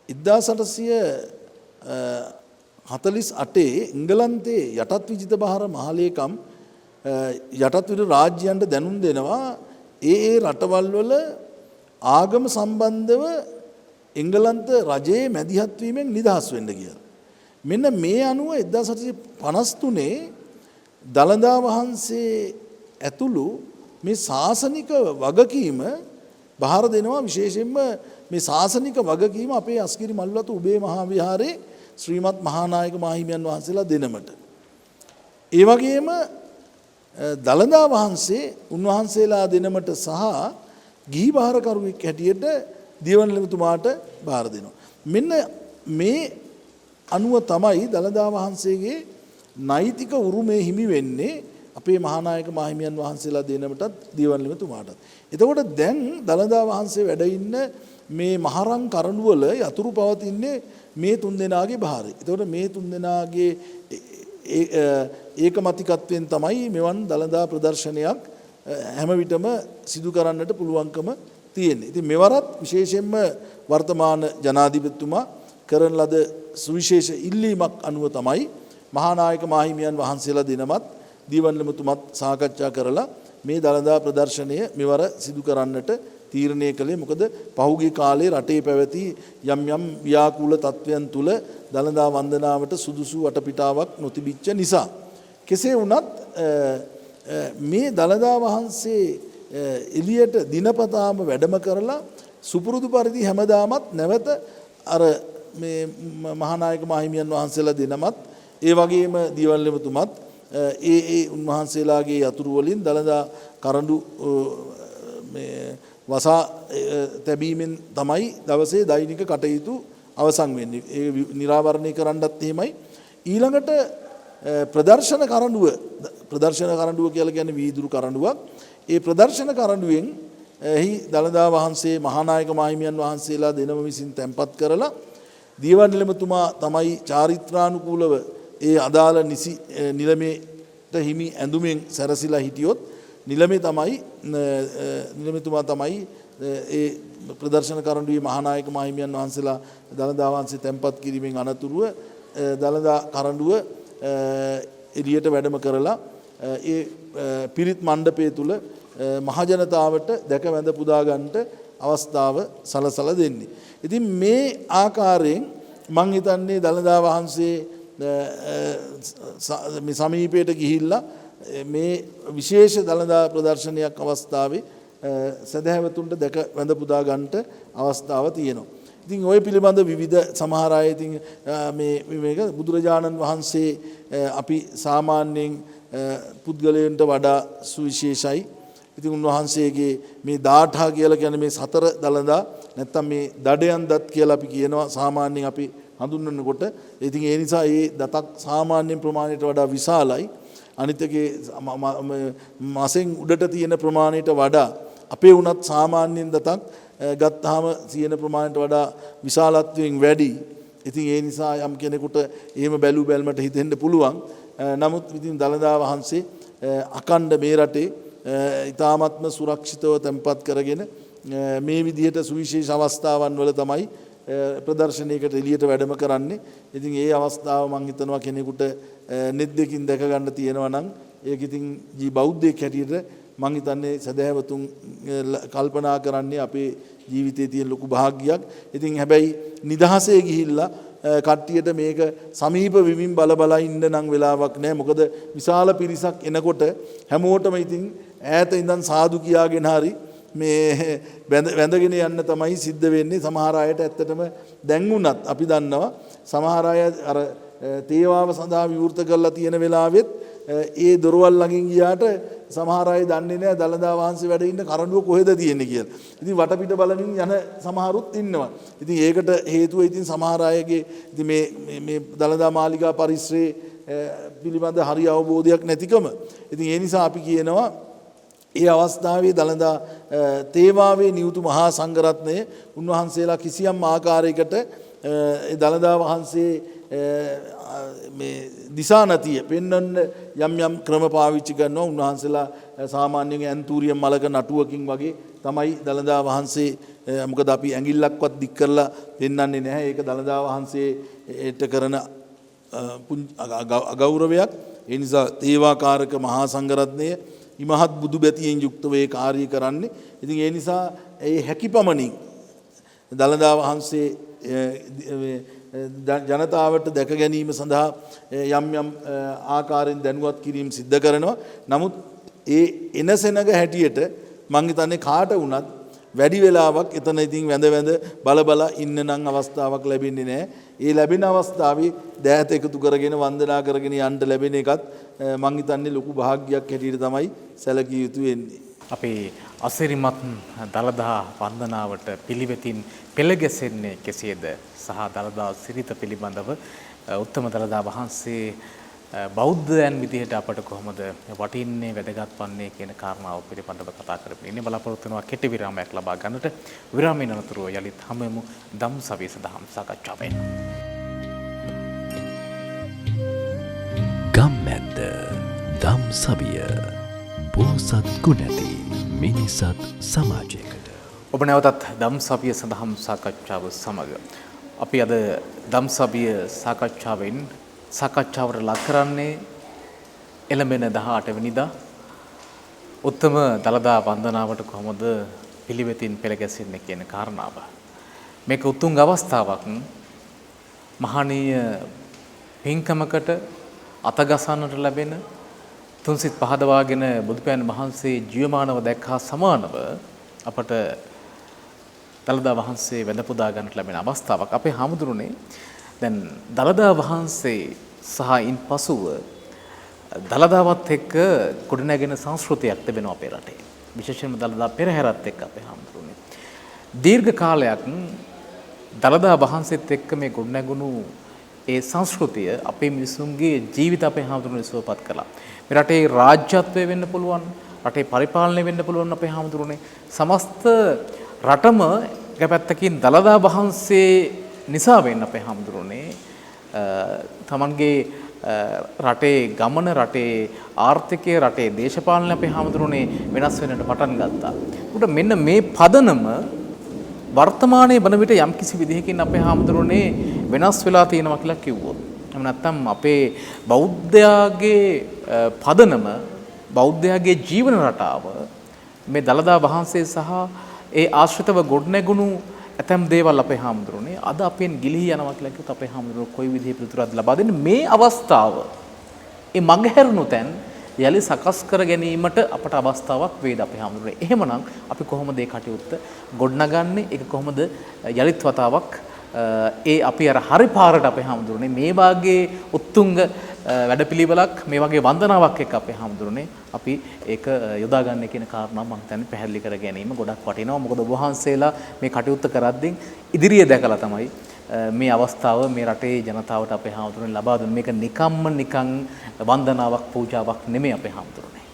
1848 එංගලන්තයේ යටත් විජිත බහර මහලේකම් යටත් විරු රාජ්‍යයන්ට දැනුම් දෙනවා ඒ රටවල් වල ආගම සම්බන්ධව එංගලන්ත රජයේ මැදිහත් වීමෙන් නිදහස් වෙන්න කියලා. මෙන්න මේ අනුව 1853 දළදා වහන්සේ ඇතුළු මේ ශාසනික වගකීම බාර දෙනවා. විශේෂයෙන්ම මේ ශාසනික වගකීම අපේ අස්ගිරි මල්වතු උබේ මහා විහාරයේ ශ්‍රීමත් මහානායක මාහිමියන් වහන්සේලා දෙනමට. ඒ වගේම දළදා වහන්සේ උන්වහන්සේලා දෙනමට සහ ගිහි බාරකරුවෙක් හැටියට දියවන්ලෙමතුමාට බාර දෙනවා. මෙන්න මේ අනුව තමයි දළදා වහන්සේගේ නෛතික උරුමය හිමි වෙන්නේ අපේ මහානායක මාහිමියන් වහන්සේලා දෙනමටත් දියවන්ලෙමතුමාටත්. එතකොට දැන් දළදා වහන්සේ වැඩ ඉන්න මේ මහරං කරඬුවල යතුරු පවතින්නේ මේ තුන්දෙනාගේ භාරය. එතකොට මේ තුන්දෙනාගේ ඒකමතිකත්වයෙන් තමයි මෙවන් දළදා ප්‍රදර්ශනයක් හැම විටම සිදු කරන්නට පුළුවන්කම තියෙන්නේ. ඉතින් මෙවරත් විශේෂයෙන්ම වර්තමාන ජනාධිපතිතුමා කරන ලද සුවිශේෂ ඉල්ලීමක් අනුව තමයි මහානායක මාහිමියන් වහන්සේලා දිනමත් දීවන්ලෙමතුමත් සාකච්ඡා කරලා මේ දළදා ප්‍රදර්ශනය මෙවර සිදු කරන්නට තීරණය කළේ. මොකද පහුගිය කාලේ රටේ පැවති යම් යම් ව්‍යාකූල තත්ත්වයන් තුල දළදා වන්දනාවට සුදුසු වටපිටාවක් නොතිබිච්ච නිසා. කෙසේ වුණත් මේ දළදා වහන්සේ එළියට දිනපතාම වැඩම කරලා සුපුරුදු පරිදි හැමදාමත් නැවත අර මේ මහානායක මාහිමියන් වහන්සේලා දෙනමත් ඒ වගේම දියවන්ලෙමතුමත් ඒ උන්වහන්සේලාගේ යතුරු වලින් දළදා කරඬු වසා තැබීමෙන් තමයි දවසේ දෛනික කටයුතු අවසන් වෙන්නේ. ඒ නිරාවරණය කරන්නත් එහෙමයි. ඊළඟට ප්‍රදර්ශන කරඬුව කියලා කියන්නේ වීදුරු කරඬුවක්. ඒ ප්‍රදර්ශන කරඬුවෙන් එහි දළදා වහන්සේ මහානායක මාහිමියන් වහන්සේලා දෙනම විසින් තැන්පත් කරලා දියවන්ලෙමතුමා තමයි චාරිත්‍රානුකූලව ඒ අදාළ නිසි නිලමේට හිමි ඇඳුමෙන් සැරසිලා හිටියොත් නිලමේතුමා තමයි ඒ ප්‍රදර්ශන කරඬුවේ මහානායක මාහිමියන් වහන්සේලා දළදා වහන්සේ තැන්පත් කිරීමෙන් අනතුරුව දළදා කරඬුව එළියට වැඩම කරලා ඒ පිරිත් මණ්ඩපය තුල මහජනතාවට දැක වැඳ පුදා ගන්නට අවස්ථාව සලසලා දෙන්නේ. ඉතින් මේ ආකාරයෙන් මං හිතන්නේ දළදා වහන්සේ මේ සමීපයට ගිහිල්ලා මේ විශේෂ දළදා ප්‍රදර්ශනයක් අවස්ථාවේ සදහැවතුන්ට දැක වැඳ පුදා ගන්නට අවස්ථාව තියෙනවා. ඉතින් ওই පිළිබඳ විවිධ සමහර අය ඉතින් මේක බුදුරජාණන් වහන්සේ අපි සාමාන්‍යයෙන් පුද්ගලයන්ට වඩා සුවිශේෂයි. ඉතින් උන්වහන්සේගේ මේ දාඨා කියලා කියන්නේ මේ සතර දළදා නැත්තම් මේ දඩයන් දත් කියලා අපි කියනවා සාමාන්‍යයෙන් අපි හඳුන්වනකොට. ඉතින් ඒ නිසා මේ දතක් සාමාන්‍ය ප්‍රමාණයට වඩා විශාලයි. අනිත්ගේ මාසෙන් උඩට තියෙන ප්‍රමාණයට වඩා අපේ උනත් සාමාන්‍යයෙන් දතක් ගත්තාම තියෙන ප්‍රමාණයට වඩා විශාලත්වයෙන් වැඩි. ඉතින් ඒ නිසා යම් කෙනෙකුට එහෙම බැලු බැලමට හිතෙන්න පුළුවන්. නමුත් ඉතින් දළදා වහන්සේ අකණ්ඩ මේ රටේ ඉතාමත්ම සුරක්ෂිතව තැන්පත් කරගෙන මේ විදිහට සුවිශේෂ අවස්ථාවන් වල තමයි ප්‍රදර්ශනයකට එළියට වැඩම කරන්නේ. ඉතින් ඒ අවස්ථාව මම හිතනවා කෙනෙකුට net දෙකින් දැක ගන්න තියෙනවා නම් ඒක ඉතින් බෞද්ධයෙක් හැටියට මම හිතන්නේ සදහැවතුන් කල්පනා කරන්නේ අපේ ජීවිතයේ තියෙන ලොකු භාග්‍යයක්. ඉතින් හැබැයි නිදහසේ ගිහිල්ලා කට්ටියට මේක සමීප වෙමින් බල ඉන්න නම් වෙලාවක් නැහැ. මොකද විශාල පිරිසක් එනකොට හැමෝටම ඉතින් ඈත ඉඳන් සාදු කියාගෙන හරි මේ වැඳගෙන යන්න තමයි සිද්ධ වෙන්නේ. සමහර අයට ඇත්තටම දැන් වුණත් අපි දන්නවා සමහර අය අර තේවාව සඳහා විවෘත කරලා තියෙන වෙලාවෙත් ඒ දොරවල් ළඟින් ගියාට සමහර අය දන්නේ නැහැ දළදා වහන්සේ වැඩ ඉන්න කරඬුව කොහෙද තියෙන්නේ කියලා. ඉතින් වටපිට බලමින් යන සමහරුත් ඉන්නවා. ඉතින් ඒකට හේතුව ඉතින් සමහර අයගේ ඉතින් මේ දළදා මාලිගා පරිසරයේ පිළිබඳ හරි අවබෝධයක් නැතිකම. ඉතින් ඒ නිසා අපි කියනවා ඒ අවස්ථාවේ දළදා තේවාවේ නියුතු මහා සංඝරත්නය උන්වහන්සේලා කිසියම් ආකාරයකට දළදා වහන්සේ මේ දිසානතිය පෙන්වන්න යම් ක්‍රම පාවිච්චි කරනවා. උන්වහන්සේලා සාමාන්‍යයෙන් ඇන්තූරියම් මලක නටුවකින් වගේ තමයි දළදා වහන්සේ මොකද අපි ඇඟිල්ලක්වත් දික් කරලා පෙන්වන්නේ නැහැ. ඒක දළදා වහන්සේට කරන අගෞරවයක්. ඒ නිසා තේවාකාරක මහා සංඝරත්නය ඉමහත් බුදු බැතියෙන් යුක්තව ඒ කාර්යය කරන්නේ. ඉතින් ඒ නිසා ඒ හැකිපමණින් දළදා වහන්සේ ජනතාවට දැක ගැනීම සඳහා යම් ආකාරයෙන් දැනුවත් කිරීම සිද්ධ කරනවා. නමුත් ඒ එන සෙනග හැටියට මං හිතන්නේ කාට වුණත් වැඩි වෙලාවක් එතන ඉතින් වැඳ බල ඉන්න නම් අවස්ථාවක් ලැබෙන්නේ නැහැ. ඒ ලැබෙන අවස්ථාවේ දෑත එකතු කරගෙන වන්දනා කරගෙන යන්න ලැබෙන එකත් මං හිතන්නේ ලොකු භාග්‍යයක් හැටියට තමයි සැලකිය යුතු වෙන්නේ. අපේ අසිරිමත් දළදා වන්දනාවට පිළිවෙතින් පෙළ ගැසෙන්නේ කෙසේද සහ දළදා සිරිත පිළිබඳව උත්තම දළදා වහන්සේ බෞද්ධයන් විදිහට අපට කොහොමද වටින්නේ වැදගත් වන්නේ කියන කාරණාව පිළිබඳව කතා කරමින් ඉන්නේ. බලාපොරොත්තු වෙනවා කෙටි විරාමයක් ලබා ගන්නට. විරාමයෙන් අනතුරුව යලිත් හමුවෙමු ධම්සවිය සදහම් සාකච්ඡාවෙන්. ගම්මැද්ද ධම්සවිය බෝසත් ගුණැති මිනිසත් සමාජයකට. ඔබ නැවතත් ධම්සවිය සදහම් සාකච්ඡාව සමග අපි අද ධම්සවිය සාකච්ඡාවෙන් සාකච්ඡාවට ලක් කරන්නේ එළඹෙන 18 වෙනිදා උත්තම දළදා වන්දනාවට කොහොමද පිළිවෙතින් පෙළ ගැසෙන්නේ කියන කාරණාව. මේක උතුම් අවස්ථාවක්. මහණීය පින්කමකට අතගසන්නට ලැබෙන තුන්සිත පහදවාගෙන බුදුපියාණන් වහන්සේ ජීවමානව දැක්හා සමානව අපට දළදා වහන්සේ වැඳ පුදා ගන්නට ලැබෙන අවස්ථාවක්. අපේ හාමුදුරනේ දැන් දළදා වහන්සේ සහ ඉන්පසුව දළදාවත් එක්ක ගොඩනැගෙන සංස්කෘතියක් තිබෙනවා අපේ රටේ. විශේෂයෙන්ම දළදා පෙරහැරත් එක්ක අපේ හාමුදුරනේ දීර්ඝ කාලයක් දළදා වහන්සේත් එක්ක මේ ගොඩනැගුණු ඒ සංස්කෘතිය අපේ මිනිසුන්ගේ ජීවිත අපේ හාමුදුරනේ සුවපත් කළා. මේ රටේ රාජ්‍යත්වය වෙන්න පුළුවන්, රටේ පරිපාලනය වෙන්න පුළුවන් අපේ හාමුදුරනේ. සමස්ත රටම එක පැත්තකින් දළදා වහන්සේ නිසා වෙන්න අපේ හාමුදුරනේ තමන්ගේ රටේ ගමන, රටේ ආර්ථිකය, රටේ දේශපාලනය අපේ හාමුදුරනේ වෙනස් වෙන්නට පටන් ගත්තා. උට මෙන්න මේ පදනම වර්තමානයේ වන විට යම්කිසි විදිහකින් අපේ හාමුදුරනේ වෙනස් වෙලා තියෙනවා කියලා කිව්වොත්. එහෙම නැත්නම් අපේ බෞද්ධයාගේ පදනම, බෞද්ධයාගේ ජීවන රටාව මේ දළදා වහන්සේ සහ ඒ ආශ්‍රිතව ගොඩනැගුණු ඇතැම් දේවල් අපේ හාමුදුරනේ අද අපෙන් ගිලිහි යනවා කියලා කිව්වොත් අපේ හාමුදුරුවෝ කොයි විදිහේ පිළිතුරක්ද ලබා දෙන්නේ? මේ අවස්ථාව ඒ මගහැරුණු තැන් යලි සකස් කර ගැනීමට අපට අවස්ථාවක් වේද අපේ හාමුදුරනේ. එහෙමනම් අපි කොහොමද මේ කටයුත්ත ගොඩනගන්නේ? ඒක කොහොමද යලිත් වතාවක් ඒ අපි අර හරි පාරට අපේ හාමුදුරනේ මේ වාගේ උත්තුංග වැඩපිළිවෙලක්, මේ වගේ වන්දනාවක් එක්ක අපේ හාමුදුරනේ අපි ඒක යොදා ගන්න කියන කාරණා මම හිතන්නේ පැහැදිලි කර ගැනීම ගොඩක් වටිනවා. මොකද ඔබ වහන්සේලා මේ කටයුත්ත කරද්දී ඉදිරිය දැකලා තමයි මේ අවස්ථාව මේ රටේ ජනතාවට අපේ හාමුදුරනේ ලබා දුන්නේ. මේක නිකන් වන්දනාවක්, පූජාවක් නෙමෙයි අපේ හාමුදුරනේ.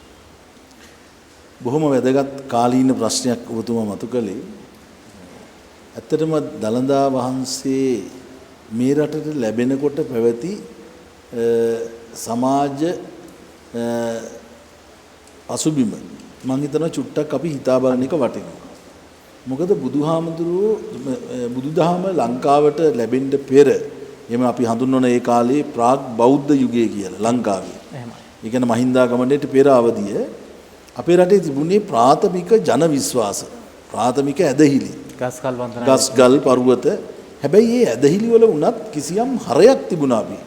බොහොම වැදගත් කාලීන ප්‍රශ්නයක් ඔබතුමා මතු කළේ. ඇත්තටම දළදා වහන්සේ මේ රටට ලැබෙනකොට පැවති සමාජ අසුබිම මම හිතනවා චුට්ටක් අපි හිතා බලන එක වටිනවා. මොකද බුදුහාමුදුරුවෝ බුදුදහම ලංකාවට ලැබෙන්න පෙර එහෙම අපි හඳුන්වන ඒ කාලේ ප්‍රාග් බෞද්ධ යුගය කියලා ලංකාවේ. එහෙමයි. ඒ කියන්නේ මහින්දාගමනයට පෙර අවධිය අපේ රටේ තිබුණේ ප්‍රාථමික ජන විශ්වාස, ප්‍රාථමික ඇදහිලි. ගස්ගල් වන්දනා, ගස්ගල් පර්වත. හැබැයි මේ ඇදහිලි වල වුණත් කිසියම් හරයක් තිබුණා අපි.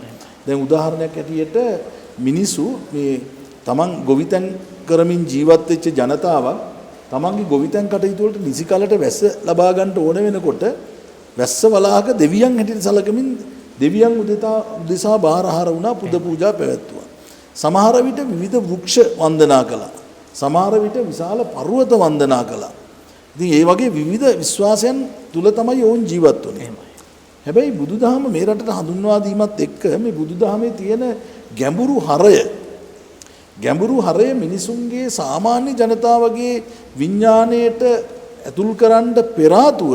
දැන් උදාහරණයක් ඇටියට මිනිසු මේ තමන් ගොවිතැන් කරමින් ජීවත් වෙච්ච ජනතාවක් තමන්ගේ ගොවිතැන් කටයුතු වලට නිසි කලට වැස්ස ලබා ගන්න ඕන වෙනකොට වැස්ස වලාහක දෙවියන් හැටියට සැලකමින් දෙවියන් උදෙසා බාරහාර වුණා පුද පූජා පැවැත්තුවා. සමහර විට විවිධ වෘක්ෂ වන්දනා කළා. සමහර විට විශාල පර්වත වන්දනා කළා. ඉතින් ඒ වගේ විවිධ විශ්වාසයන් තුල තමයි ඔවුන් ජීවත් වුනේ. හැබැයි බුදුදහම මේ රටට හඳුන්වා දීමත් එක්ක මේ බුදුදහමේ තියෙන ගැඹුරු හරය මිනිසුන්ගේ සාමාන්‍ය ජනතාවගේ විඥාණයට ඇතුල් කරන්න පෙර ආතුව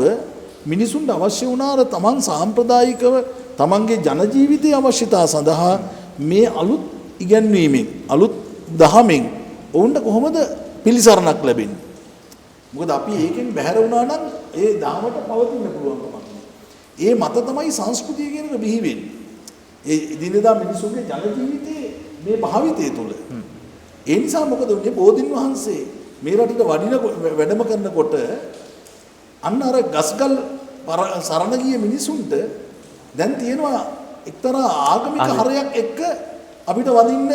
මිනිසුන්ට අවශ්‍ය වුණාර තමන් සාම්ප්‍රදායිකව තමන්ගේ ජන ජීවිතයේ අවශ්‍යතා සඳහා මේ අලුත් ඉගැන්වීමෙන් අලුත් දහමෙන් ඔවුන්ට කොහොමද පිළිසරණක් ලැබෙන්නේ? මොකද අපි ඒකෙන් බැහැර වුණා නම් ඒ දහමට පවතින්න පුළුවන් කමක් නෑ. ඒ මත තමයි සංස්කෘතිය කියන එක බිහි වෙන්නේ. ඒ දිනදා මිනිසුන්ගේ ජන ජීවිතයේ මේ භාවිතය තුළ. ඒ නිසා මොකද උනේ බෝධින් වහන්සේ මේ රටට වැඩම කරනකොට අන්න අර ගස්ගල් සරණ ගිය මිනිසුන්ට දැන් තියෙනවා එක්තරා ආගමික හරයක් එක්ක අපිට වදින්න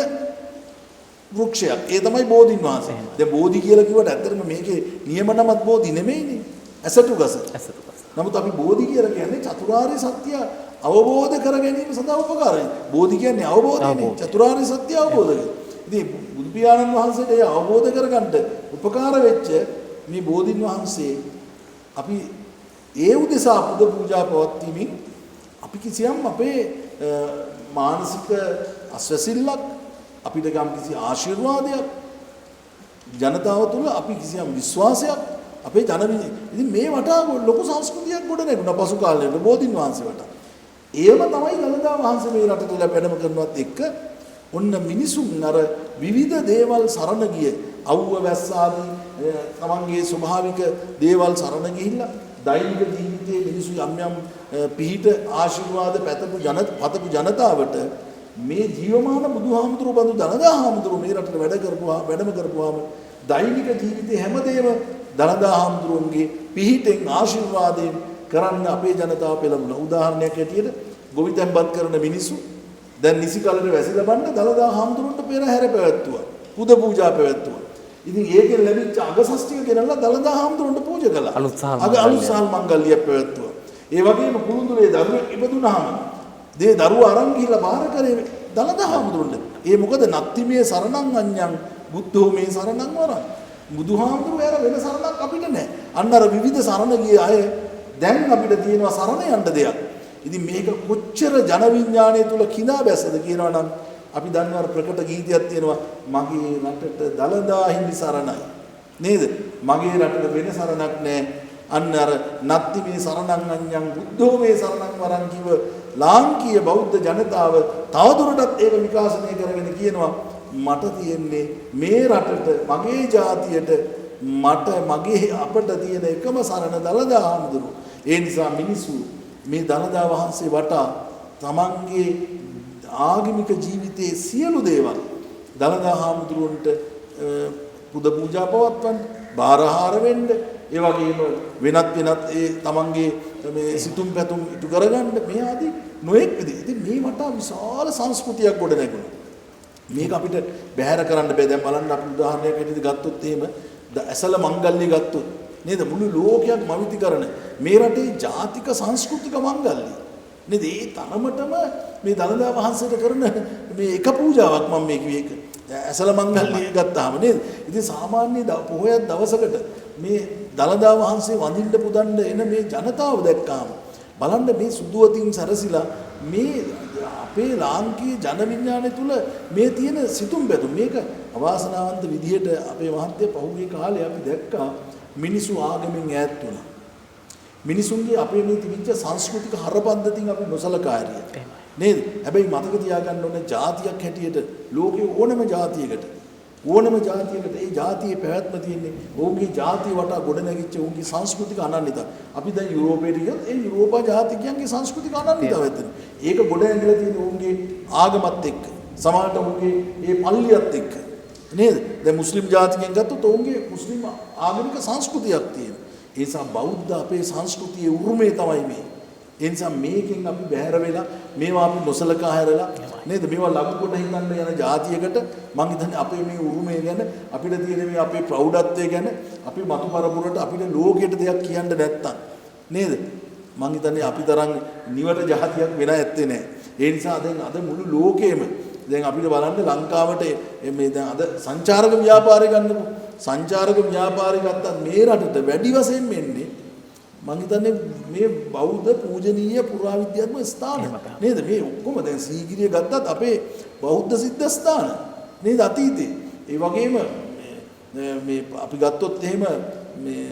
වෘක්ෂයක්. ඒ තමයි බෝධින් වහන්සේ. දැන් බෝධි කියලා කිව්වට ඇත්තටම මේකේ නියම නමත් බෝධි නෙමෙයිනේ. ඇසතු ගස. නමුත් අපි බෝධි කියලා කියන්නේ චතුරාර්ය සත්‍ය අවබෝධ කර ගැනීම සඳහා උපකාරයි. බෝධි කියන්නේ අවබෝධයනේ. චතුරාර්ය සත්‍ය අවබෝධ කරගන්න. ඉතින් බුදු පියාණන් වහන්සේට ඒ අවබෝධ කරගන්න උපකාර වෙච්ච මේ බෝධින් වහන්සේ අපි ඒ උදෙසා පුද පූජා පවත්වීමෙන් අපි කිසියම් අපේ මානසික අස්වැසිල්ලක් අපිට ගම් කිසි ආශිර්වාදයක් ජනතාව තුළ අපි කිසියම් විශ්වාසයක් අපේ ඉතින් මේ වටා ලොකු සංස්කෘතියක් ගොඩ නැගුණා පසු කාලෙට බෝධින් වහන්සේ වටා. ඒව තමයි දළදා වහන්සේ මේ රටට වැඩම කරනවත් එක්ක ඔන්න මිනිසුන් අර විවිධ දේවල් සරණ ගිය අවුව වැස්සාදී තමන්ගේ ස්වභාවික දේවල් සරණ ගිහිල්ලා දෛනික ජීවිතයේ මිනිසු යම් යම් පිහිට ආශිර්වාද පතපු ජනතාවට මේ ජීවමාන බුදුහාමුදුරුවෝ බඳු දළදා හාමුදුරුවෝ මේ රටට වැඩම කරපුවාම දෛනික ජීවිතයේ හැමදේම දළදා හාමුදුරුවන්ගේ පිහිටෙන් ආශිර්වාදයෙන් කරන්න අපේ ජනතාව පෙළඹුණා. උදාහරණයක් ඇටියට ගොවිතැන්පත් කරන මිනිස්සු දැන් නිසි කලට වැසි ලබන්න දළදා හාමුදුරුවන්ට පෙරහැර පැවැත්තුවා. පුද පූජා පැවැත්තුවා. ඉතින් ඒකෙන් ලැබිච්ච අගසස්තික ගෙනල්ලා දළදා හාමුදුරුවන්ට පූජා කළා. අලුත් සහල් මංගල්‍යයක් පැවැත්තුවා. ඒ වගේම කුළුඳුලේ දරුවෙක් ඉපදුනහම දේ දරුවා අරන් ගිහිල්ලා බාර කරේ දළදා හාමුදුරුවන්ට. ඒ මොකද නත්තිමේ සරණං අඤ්ඤං බුද්ධෝ මේ සරණං වරං. බුදුහාමුදුරුවෝ ඇර වෙන සරණක් අපිට නැහැ. අන්න අර විවිධ සරණ ගිය අය දැන් අපිට තියෙනවා සරණ යන්න දෙයක්. ඉතින් මේක කොච්චර ජන විඥානය තුල කිඳා බැස්සද කියනවා නම් අපි දන්නවා ප්‍රකට ගීතයක් තියෙනවා මගේ රටට දළදා හිමි සරණයි නේද? මගේ රටට වෙන සරණක් නැහැ. අන්න අර නත්ති මේ සරණං අඤ්ඤං බුද්ධෝ මේ සරණං වරං කිව ලාංකීය බෞද්ධ ජනතාව තවදුරටත් ඒක විකාශනය කරගෙන කියනවා මට තියෙන්නේ මේ රටට මගේ ජාතියට මගේ අපට තියෙන එකම සරණ දළදා හාමුදුරුවෝ. ඒ නිසා මිනිස්සු මේ දළදා වහන්සේ වටා තමන්ගේ ආගමික ජීවිතයේ සියලු දේවල් දළදා හාමුදුරුවන්ට පුද පූජා පවත්වන්න බාරහාර වෙන්න ඒ වගේම වෙනත් ඒ තමන්ගේ මේ සිතුම් පැතුම් ඉටු කරගන්න මේ ආදී නොඑක් විදිහට ඉතින් මේ වටා විශාල සංස්කෘතියක් ගොඩ නැගුණා. මේක අපිට බැහැර කරන්න බෑ. දැන් බලන්න අපි උදාහරණයක් විදිහට ගත්තොත් එහෙම ඇසල මංගල්‍ය ගත්තොත් නේද මුළු ලෝකයක් මවිති කරන මේ රටේ ජාතික සංස්කෘතික මංගල්‍ය නේද? ඒ තරමටම මේ දළදා වහන්සේට කරන මේ එක පූජාවක් මම මේ කිව්වේ ඒක. ඇසල මංගල්‍ය ගත්තාම නේද? ඉතින් සාමාන්‍ය පොහොයක් දවසකට මේ දළදා වහන්සේ වඳින්න පුදන්න එන මේ ජනතාව දැක්කාම බලන්න මේ සුදුවතින් සැරසිලා මේ අපේ ලාංකීය ජන විඥානය තුල මේ තියෙන සිතුම් පැතුම් මේක අවාසනාවන්ත විදිහට අපේ මහත්ය පහුගිය කාලේ අපි දැක්කා මිනිසු ආගමෙන් ඈත් වුණා. මිනිසුන්ගේ අපේ මේ තිබිච්ච සංස්කෘතික හරපද්ධතින් අපි නොසලකා හරියට. නේද? හැබැයි මතක තියාගන්න ඕනේ ජාතියක් හැටියට ලෝකේ ඕනම ජාතියකට ඒ ජාතියේ පැවැත්ම තියෙන්නේ ඔවුන්ගේ ජාතිය වටා ගොඩනැගිච්ච ඔවුන්ගේ සංස්කෘතික අනන්‍යතාව. අපි දැන් යුරෝපයට ගියොත් ඒ යුරෝපා ජාතිකයන්ගේ සංස්කෘතික අනන්‍යතාව ඇත්තනේ. ඒක ගොඩනැගිලා තියෙන ඔවුන්ගේ ආගමත් එක්ක සමහරට ඔවුන්ගේ ඒ පල්ලියත් එක්ක නේද? දැන් මුස්ලිම් ජාතිකයන් ගත්තොත් ඔවුන්ගේ මුස්ලිම් ආගමික සංස්කෘතියක් තියෙනවා. ඒ නිසා බෞද්ධ අපේ සංස්කෘතියේ උරුමය තමයි මේ. ඒ නිසා මේකෙන් අපි බැහැර වෙලා මේවා අපි නොසලකා හැරලා නේද? මේවා ලඝු කොට හිතන්න යන ජාතියකට මං හිතන්නේ අපේ මේ උරුමය ගැන අපිට තියෙන මේ අපේ ප්‍රෞಢත්වය ගැන අපි මතු පරපුරට අපිට ලෝකයට දෙයක් කියන්න නැත්තම් නේද? මං හිතන්නේ අපි තරම් නිවට ජාතියක් වෙන ඇත්තේ නැහැ. ඒ නිසා දැන් අද මුළු ලෝකෙම දැන් අපිට බලන්න ලංකාවට මේ දැන් අද සංචාරක ව්‍යාපාරය ගන්නකො. සංචාරක ව්‍යාපාරය ගත්තත් මේ රටට වැඩි වශයෙන් එන්නේ මං හිතන්නේ මේ බෞද්ධ පූජනීය පුරාවිද්‍යාත්මක ස්ථාන නේද? මේ ඔක්කොම දැන් සීගිරිය ගත්තත් අපේ බෞද්ධ සිද්ධ ස්ථාන නේද අතීතේ. ඒ වගේම මේ අපි ගත්තොත් එහෙම මේ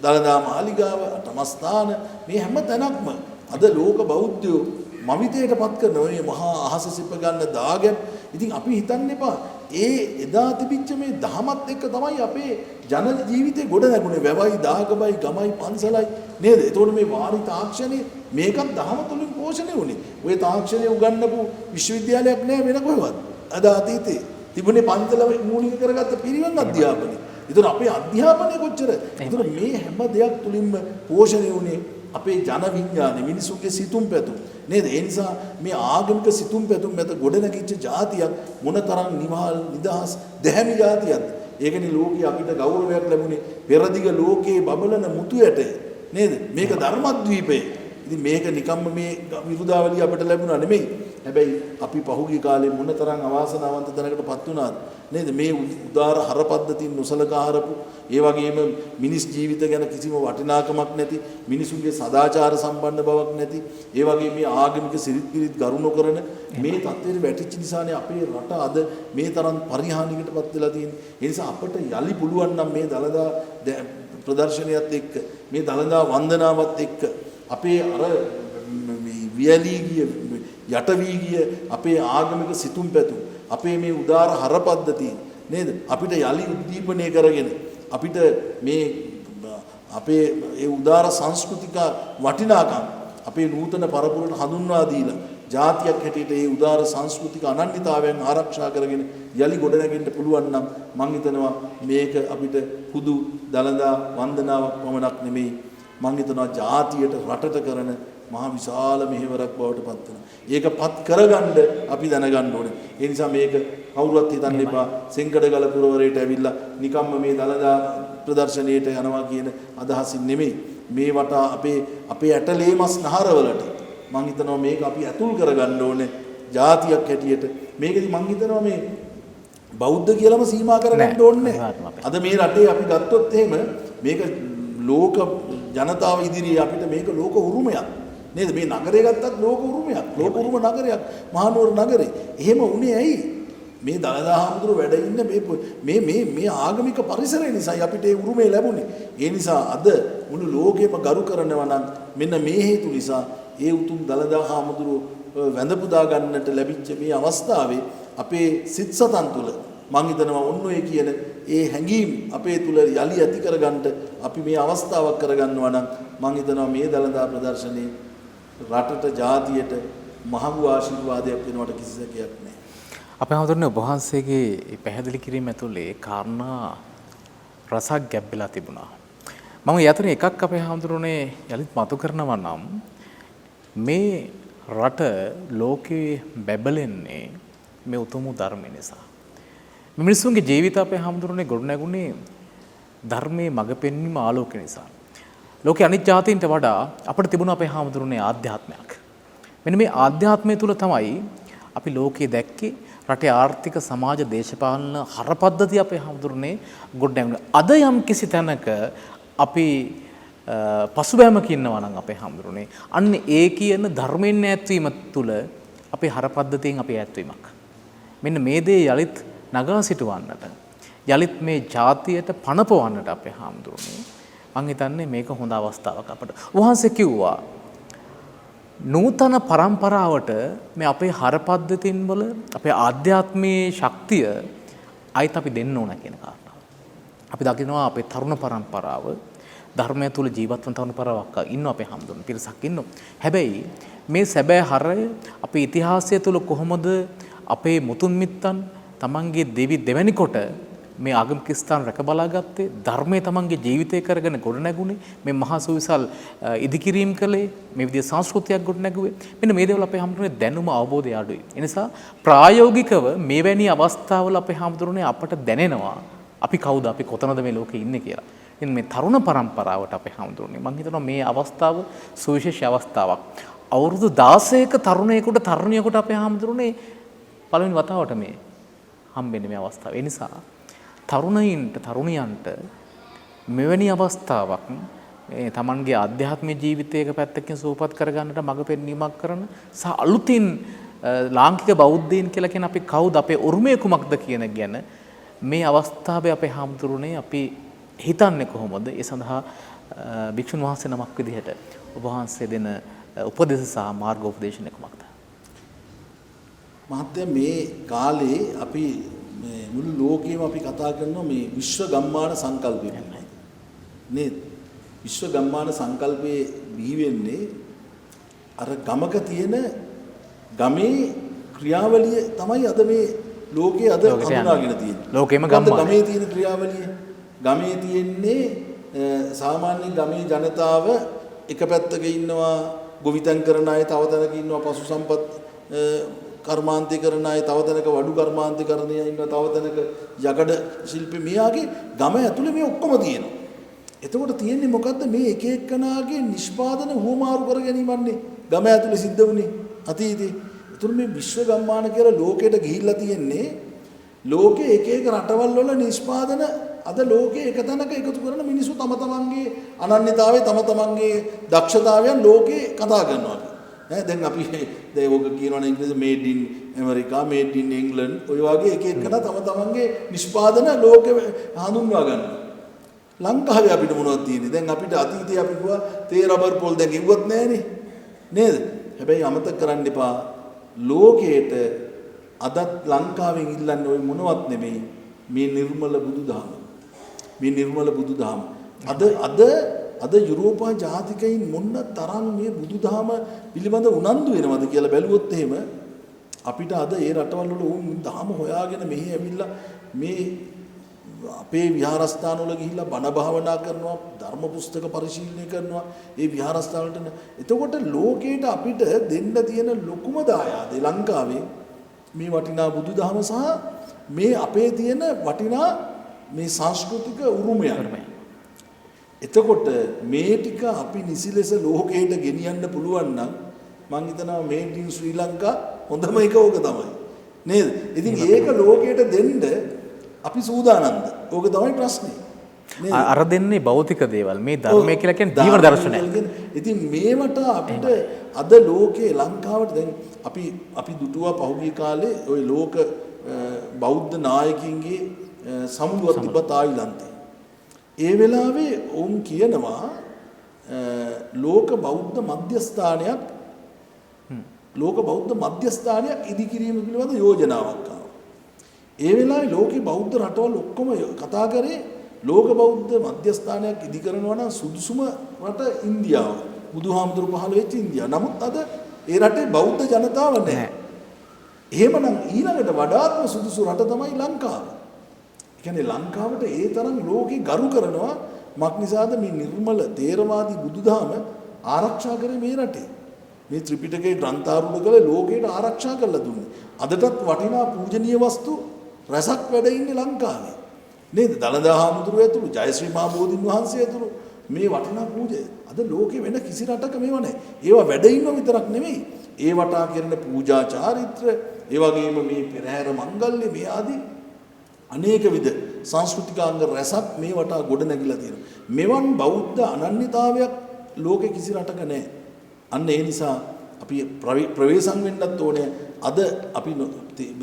දළදා මාලිගාව, අටමස්ථාන මේ හැම තැනක්ම අද ලෝක බෞද්ධයෝ මවිතයට පත් කරන මේ මහා අහස සිප ගන්න දාගැබ්. ඉතින් අපි හිතන්න එපා ඒ එදා තිබිච්ච මේ දහමත් එක්ක තමයි අපේ ජන ජීවිතේ ගොඩ නැගුණේ. වැවයි, දාගබයි, ගමයි, පන්සලයි නේද? ඒතකොට මේ වාරි තාක්ෂණය මේකත් දහම තුලින් පෝෂණය වුණේ. ওই තාක්ෂණය උගන්වපු විශ්වවිද්‍යාලයක් නෑ වෙන කොහෙවත්. අද අතීතේ තිබුණේ පන්සල මූලික කරගත්ත පිරිවෙන් අධ්‍යාපනය. ඒතර අපේ අධ්‍යාපනය කොච්චර? ඒතර මේ හැම දෙයක් තුලින්ම පෝෂණය වුණේ අපේ ජන විඥානේ, මිනිසුන්ගේ සිතුම් පැතුම් නේද? ඒ නිසා මේ ආගමික සිතුම් පැතුම් මත ගොඩනැගිච්ච ජාතියක් මොනතරම් නිවහල් නිදහස් දැහැමි ජාතියක්ද? ඒකනේ ලෝකයේ අපිට ගෞරවයක් ලැබුණේ පෙරදිග ලෝකයේ බබලන මුතු ඇටය නේද? මේක ධර්මද්වීපය. ඉතින් මේක නිකම්ම මේ විරුදාවලිය අපිට ලැබුණා නෙමෙයි. හැබැයි අපි පහුගිය කාලේ මොනතරම් අවාසනාවන්ත තැනකටපත් වුණාද නේද? මේ උදාර හරපද්ධතින් නොසලකා හරපු, ඒ වගේම මිනිස් ජීවිත ගැන කිසිම වටිනාකමක් නැති, මිනිසුන්ගේ සදාචාර සම්බන්ධ බවක් නැති, ඒ වගේ මේ ආගමික සිරිත් පිරිත් ගරු නොකරන මේ තත්ත්වයට වැටිච්ච නිසානේ අපේ රට අද මේ තරම් පරිහානියකටපත් වෙලා තියෙන්නේ. ඒ නිසා අපිට යලි පුළුවන් නම් මේ දළදා ප්‍රදර්ශනයත් එක්ක, මේ දළදා වන්දනාවත් එක්ක අපේ අර වියලී ගිය යට වී ගිය අපේ ආගමික සිතුම් පැතුම්, අපේ මේ උදාර හරපද්ධතිය නේද? අපිට යලි උද්දීපනය කරගෙන අපිට මේ අපේ ඒ උදාර සංස්කෘතික වටිනාකම් අපේ නූතන පරපුරට හඳුන්වා දීලා ජාතියක් හැටියට ඒ උදාර සංස්කෘතික අනන්‍යතාවයන් ආරක්ෂා කරගෙන යලි ගොඩනැගෙන්න පුළුවන් නම් මං හිතනවා මේක අපිට පුදු දළදා වන්දනාවක් පමණක් නෙමෙයි, මං හිතනවා ජාතියට රටට කරන මහා විශාල මෙහෙවරක් බවට පත් වෙනවා. ඒක පත් කරගන්න අපි දැනගන්න ඕනේ. ඒ නිසා මේක කවුරුවත් හිතන්න එපා සෙන්කඩගල පුරවරයට ඇවිල්ලා නිකම්ම මේ දළදා ප්‍රදර්ශනයට යනවා කියන අදහසින් නෙමෙයි. මේ වටා අපේ ඇටලේ මස් නහරවලට මං හිතනවා මේක අපි ඇතුල් කරගන්න ඕනේ ජාතියක් හැටියට. මේකෙදි මං හිතනවා මේ බෞද්ධ කියලාම සීමා කරගන්න ඕනේ. අද මේ රටේ අපි ගත්තොත් එහෙම මේක ලෝක ජනතාව ඉදිරියේ අපිට මේක ලෝක උරුමයක් නේද? මේ නගරය ගත්තත් ලෝක උරුමයක්, ලෝක උරුම නගරයක් මහනුවර නගරේ. එහෙම වුණේ ඇයි? මේ දළදා හාමුදුරුවෝ වැඩ ඉන්න මේ ආගමික පරිසරය නිසායි අපිට ඒ උරුමය ලැබුණේ. ඒ නිසා අද මුළු ලෝකෙම ගරු කරනවා නම් මෙන්න මේ හේතු නිසා ඒ උතුම් දළදා හාමුදුරුවෝ වැඳ පුදා ගන්නට ලැබිච්ච මේ අවස්ථාවේ අපේ සිත් සතන් තුළ මං හිතනවා ඔන්න ඔය කියන ඒ හැඟීම් අපේ තුල යලි ඇති කරගන්න අපි මේ අවස්ථාවක් කරගන්නවා නම් මං හිතනවා මේ දළදා ප්‍රදර්ශනයේ රටට ජාතියට මහඟු ආශිර්වාදයක් වෙනවට කිසි සැකයක් නැහැ. අපේ හඳුනන ඔබ වහන්සේගේ පැහැදිලි කිරීම ඇතුලේ කාරණා රසක් ගැබ්බලා තිබුණා. මම යතන එකක් අපේ හඳුනනේ යලිත් මතු කරනවා නම් මේ රට ලෝකේ බැබලෙන්නේ මේ උතුම් ධර්ම නිසා. මිනිසුන්ගේ ජීවිත අපේ හඳුනනේ ගොඩ නැගුණේ ධර්මයේ මඟ පෙන්වීම ආලෝක නිසා. ලෝකේ අනිත් ජාතීන්ට වඩා අපිට තිබුණ අපේ හාමුදුරනේ ආධ්‍යාත්මයක්. මෙන්න මේ ආධ්‍යාත්මය තුල තමයි අපි ලෝකයේ දැක්කේ රටේ ආර්ථික සමාජ දේශපාලන හරපද්ධතිය අපේ හාමුදුරනේ ගොඩ නැගුණා. අද යම් කිසි තැනක අපි පසුබෑමක ඉන්නවා නම් අපේ හාමුදුරනේ අන්න ඒ කියන ධර්මයෙන් ඈත්වීම තුල අපේ හරපද්ධතියෙන් අපි ඈත්වීමක්. මෙන්න මේ දේ යලිත් නගා සිටවන්නට යලිත් මේ ජාතියට පණපවන්නට අපේ හාමුදුරනේ මං හිතන්නේ මේක හොඳ අවස්ථාවක් අපට. වහන්සේ කිව්වා නූතන පරම්පරාවට මේ අපේ හරපද්ධතින් වල අපේ ආධ්‍යාත්මයේ ශක්තිය අයිත් අපි දෙන්න ඕන කියන කාරණාව. අපි දකිනවා අපේ තරුණ පරම්පරාව ධර්මය තුල ජීවත් වන තරුණ පරාවක් ඉන්නවා අපේ හාමුදුරනේ පිරිසක් ඉන්නවා. හැබැයි මේ සැබෑ හරය අපේ ඉතිහාසය තුල කොහොමද අපේ මුතුන් මිත්තන් තමන්ගේ දෙවැනි කොට මේ ආගමික ස්ථාන රැක බලාගත්තේ ධර්මයේ තමන්ගේ ජීවිතය කරගෙන ගොඩ නැගුණේ මේ මහා සුවිසල් ඉදිකිරීම කළේ මේ විදිහේ සංස්කෘතියක් ගොඩ නැගුවේ මෙන්න මේ දේවල් අපේ හැමෝටම දැනුම අවබෝධය අඩුයි. ඒ නිසා ප්‍රායෝගිකව මේවැනි අවස්ථාවල අපේ හැමෝටම අපට දැනෙනවා අපි කවුද අපි කොතනද මේ ලෝකේ ඉන්නේ කියලා. ඉතින් මේ තරුණ පරම්පරාවට අපේ හාමුදුරනේ මම හිතනවා මේ අවස්ථාව සුවිශේෂ අවස්ථාවක්. අවුරුදු 16ක තරුණයෙකුට තරුණියෙකුට අපේ හාමුදුරනේ පළවෙනි වතාවට මේ හම්බෙන්නේ මේ අවස්ථාව. ඒ නිසා තරුණයින්ට තරුණියන්ට මෙවැනි අවස්ථාවක් මේ Tamanගේ ආධ්‍යාත්මික ජීවිතයක පැත්තකින් සූපපත් කරගන්නට මඟ පෙන්වීමක් කරන සහ අලුතින් ලාංකික බෞද්ධයින් කියලා කියන අපි කවුද අපේ උරුමය කුමක්ද කියන ගැන මේ අවස්ථාවේ අපේ හාමුදුරනේ අපි හිතන්නේ කොහොමද? ඒ සඳහා භික්ෂුන් වහන්සේ නමක් විදිහට ඔබ වහන්සේ දෙන උපදේශ සහ මාර්ගෝපදේශන කුමක්ද? මහත්තයා මේ කාලේ අපි මේ මුළු ලෝකෙම අපි කතා කරනවා මේ විශ්ව ගම්මාන සංකල්පය ගැන. නේද? විශ්ව ගම්මාන සංකල්පයේ බිහි වෙන්නේ අර ගමක තියෙන ගමේ ක්‍රියාවලිය තමයි අද මේ ලෝකයේ අද හඳුනාගෙන තියෙන්නේ. ලෝකෙම ගම්මා. ගමේ තියෙන ක්‍රියාවලිය. ගමේ තියෙන්නේ සාමාන්‍ය ගමේ ජනතාව එක පැත්තක ඉන්නවා ගොවිතැන් කරන අය, තව තැනක ඉන්නවා පශු සම්පත් කර්මාන්තය කරන අය, තව තැනක වඩු කර්මාන්තය කරන අය ඉන්නවා, තව තැනක යකඩ ශිල්පී මෙයාගේ ගම ඇතුලේ මේ ඔක්කොම තියෙනවා. එතකොට තියෙන්නේ මොකද්ද මේ එක එක්කනාගේ නිෂ්පාදන හුවමාරු කර ගැනීමන්නේ ගම ඇතුලේ සිද්ධ වුණේ අතීතේ. එතකොට මේ විශ්ව ගම්මාන කියලා ලෝකෙට ගිහිල්ලා තියෙන්නේ ලෝකේ එක එක රටවල් වල නිෂ්පාදන අද ලෝකේ එක තැනක එකතු කරන මිනිස්සු තම තමන්ගේ අනන්‍යතාවය තම තමන්ගේ දක්ෂතාවයන් ලෝකේ කතා කරනවා. දැන් අපි දැන් ඔක කියනවනේ ඉංග්‍රීසි මේඩ් ඉන් ඇමරිකා, මේඩ් ඉන් ඉංග්ලන්ඩ් ඔය වගේ එක එකනා තම තමන්ගේ නිෂ්පාදන ලෝකෙ හඳුන්වා ගන්නවා. ලංකාවේ අපිට මොනවද තියෙන්නේ? දැන් අපිට අතීතයේ අපි කිව්වා තේ රබර් පොල් දැන් කිව්වත් නෑනේ. නේද? හැබැයි අමතක කරන්න එපා ලෝකේට අදත් ලංකාවෙන් ඉල්ලන්නේ ওই මොනවත් නෙමෙයි මේ නිර්මල බුදුදහම. මේ නිර්මල බුදුදහම. අද යුරෝපා ජාතිකයින් මොන්න තරම් මේ බුදුදහම පිළිබඳ උනන්දු වෙනවද කියලා බැලුවොත් එහෙම අපිට අද ඒ රටවල් වල උන් දහම හොයාගෙන මෙහි ඇවිල්ලා මේ අපේ විහාරස්ථාන වල ගිහිල්ලා බණ භාවනා කරනවා, ධර්ම පුස්තක පරිශීලනය කරනවා, ඒ විහාරස්ථාන වලට. එතකොට ලෝකේට අපිට දෙන්න තියෙන ලොකුම දායාදේ ලංකාවේ මේ වටිනා බුදුදහම සහ මේ අපේ තියෙන වටිනා මේ සංස්කෘතික උරුමයන්. එතකොට මේ ටික අපි නිසි ලෙස ලෝකයට ගෙනියන්න පුළුවන් නම් මම හිතනවා මේඩ් ඉන් ශ්‍රී ලංකා හොඳම එක ඕක තමයි. නේද? ඉතින් ඒක ලෝකයට දෙන්න අපි සූදානම්ද? ඕක තමයි ප්‍රශ්නේ. අර දෙන්නේ භෞතික දේවල්. මේ ධර්මය කියලා කියන්නේ ජීවන දර්ශනය. ඉතින් මේවට අපිට අද ලෝකේ ලංකාවට දැන් අපි දුටුවා පහුගිය කාලේ ওই ලෝක බෞද්ධ නායකින්ගේ සමුළුවක් තිබ්බා තායිලන්තේ. ඒ වෙලාවේ ඔවුන් කියනවා ලෝක බෞද්ධ මධ්‍යස්ථානයක් ඉදිකිරීම පිළිබඳ යෝජනාවක් ආවා. ඒ වෙලාවේ ලෝකේ බෞද්ධ රටවල් ඔක්කොම කතා කරේ ලෝක බෞද්ධ මධ්‍යස්ථානයක් ඉදි කරනවා නම් සුදුසුම රට ඉන්දියාව. බුදුහාමුදුරු පහළ වෙච්ච ඉන්දියාව. නමුත් අද ඒ රටේ බෞද්ධ ජනතාව නැහැ. එහෙමනම් ඊළඟට වඩාත්ම සුදුසු රට තමයි ලංකාව. ඒ කියන්නේ ලංකාවට ඒ තරම් ලෝකේ ගරු කරනවා මක් නිසාද මේ නිර්මල තේරවාදී බුදුදහම ආරක්ෂා කරේ මේ රටේ. මේ ත්‍රිපිටකයේ ග්‍රන්ථාරූඪ කළ ලෝකයට ආරක්ෂා කරලා දුන්නේ. අදටත් වටිනා පූජනීය වස්තු රසක් වැඩ ඉන්නේ ලංකාවේ. නේද? දළදා හාමුදුරුවෝ ඇතුළු ජයශ්‍රී මහ බෝධින් වහන්සේ ඇතුළු මේ වටිනා පූජය අද ලෝකේ වෙන කිසි රටක මේව නැහැ. ඒවා වැඩ ඉන්නව විතරක් නෙමෙයි. ඒ වටා කරන පූජා චාරිත්‍ර, ඒ වගේම මේ පෙරහැර මංගල්‍ය මේ ආදී අනේක විද සංස්කෘතිකාංග රැසක් මේ වටා ගොඩ නැගිලා තියෙනවා. මෙවන් බෞද්ධ අනන්‍යතාවයක් ලෝකේ කිසි රටක නැහැ. අන්න ඒ නිසා අපි ප්‍රවේශම් වෙන්නත් ඕනේ. අද අපි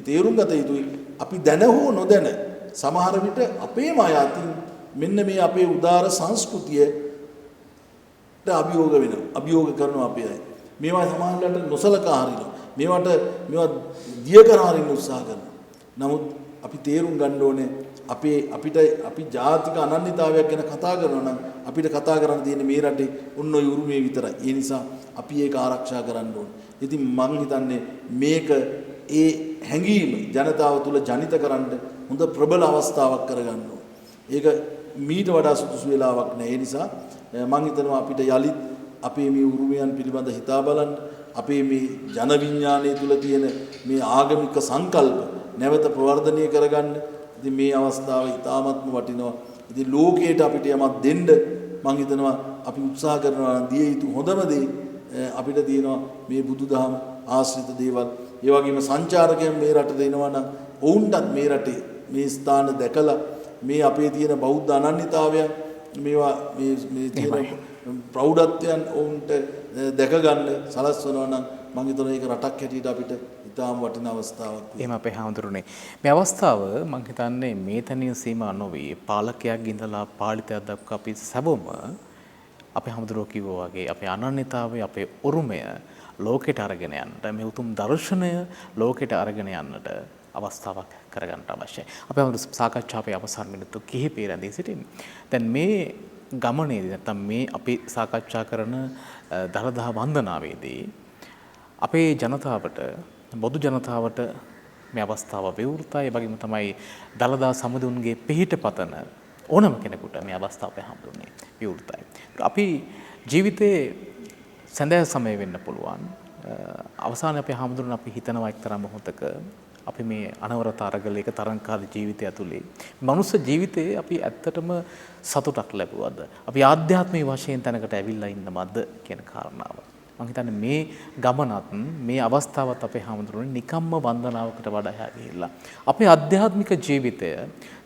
තේරුම් ගත යුතුයි. අපි දැන හෝ නොදැන සමහර විට අපේම අය අතින් මෙන්න මේ අපේ උදාර සංස්කෘතියට අභියෝග කරනවා අපේ අය. මේවා සමහරවිට නොසලකා හරිනවා. මේවා දිය කර හරින්න උත්සාහ කරනවා. නමුත් අපි තේරුම් ගන්න ඕනේ අපි ජාතික අනන්‍යතාවයක් ගැන කතා කරනවා නම් අපිට කතා කරන්න තියෙන්නේ මේ රටේ උන් ඔය උරුමේ විතරයි. ඒ නිසා අපි ඒක ආරක්ෂා කරන්න ඕනේ. ඉතින් මං හිතන්නේ මේක ඒ හැඟීම ජනතාව තුළ ජනිත කරන්න හොඳ ප්‍රබල අවස්ථාවක් කරගන්න ඕනේ. ඒක මීට වඩා සුදුසු වෙලාවක් නෑ. ඒ නිසා මං හිතනවා අපිට යලිත් අපේ මේ උරුමයන් පිළිබඳ හිතා බලන්න, අපේ මේ ජන විඥානය තුළ තියෙන මේ ආගමික සංකල්ප නැවත ප්‍රවර්ධනය කරගන්න. ඉතින් මේ අවස්ථාව ඉතාමත්ම වටිනවා. ඉතින් ලෝකයට අපිට යමක් දෙන්න මම හිතනවා අපි උත්සාහ කරනවා නම් දිය යුතු හොඳම දේ අපිට තියෙනවා මේ බුදුදහම ආශ්‍රිත දේවල්. ඒ වගේම සංචාරකයන් මේ රටට එනවා නම් ඔවුන්ටත් මේ රටේ මේ ස්ථාන දැකලා මේ අපේ තියෙන බෞද්ධ අනන්‍යතාවයන් මේවා මේ තියෙන ප්‍රෞಢත්වයන් ඔවුන්ට දැක ගන්න සලස්වනවා නම් මම හිතනවා ඒක රටක් හැටියට අපිට ඉතාම වටින අවස්ථාවක්. එහෙම අපේ හාමුදුරනේ. මේ අවස්ථාව මම හිතන්නේ මේ තැනින් සීමා නොවේ. පාලකයෙක් ඉඳලා පාලිතයක් දක්වා අපි සැබොම අපේ හාමුදුරුවෝ කිව්වා වගේ අපේ අනන්‍යතාවය අපේ උරුමය ලෝකෙට අරගෙන යන්නට මේ උතුම් දර්ශනය ලෝකෙට අරගෙන යන්නට අවස්ථාවක් කරගන්න අවශ්‍යයි. අපි අද සාකච්ඡාවේ අවසන් මිනිත්තු කිහිපය රැඳී සිටින්නේ. දැන් මේ ගමනේදී නැත්නම් මේ අපි සාකච්ඡා කරන දළදා වන්දනාවේදී අපේ ජනතාවට බොදු ජනතාවට මේ අවස්ථාව විවෘතයි. ඒ වගේම තමයි දළදා සමුදුන්ගේ පිහිට පතන ඕනම කෙනෙකුට මේ අවස්ථාව හම්බුනේ විවෘතයි. අපි ජීවිතේ සැඳෑ සමය වෙන්න පුළුවන්. අවසානයේ අපේ හාමුදුරන් අපි හිතනවා එක්තරා මොහොතක අපි මේ අනවරත අරගලයක තරංකාරී ජීවිතය ඇතුලේ මනුස්ස ජීවිතයේ අපි ඇත්තටම සතුටක් ලැබුවද අපි ආධ්‍යාත්මික වශයෙන් තැනකට ඇවිල්ලා ඉන්නවද කියන කාරණාව මම හිතන්නේ මේ ගමනත් මේ අවස්ථාවත් අපේ හාමුදුරනේ නිකම්ම වන්දනාවකට වඩා ගිහිල්ලා අපේ ආධ්‍යාත්මික ජීවිතය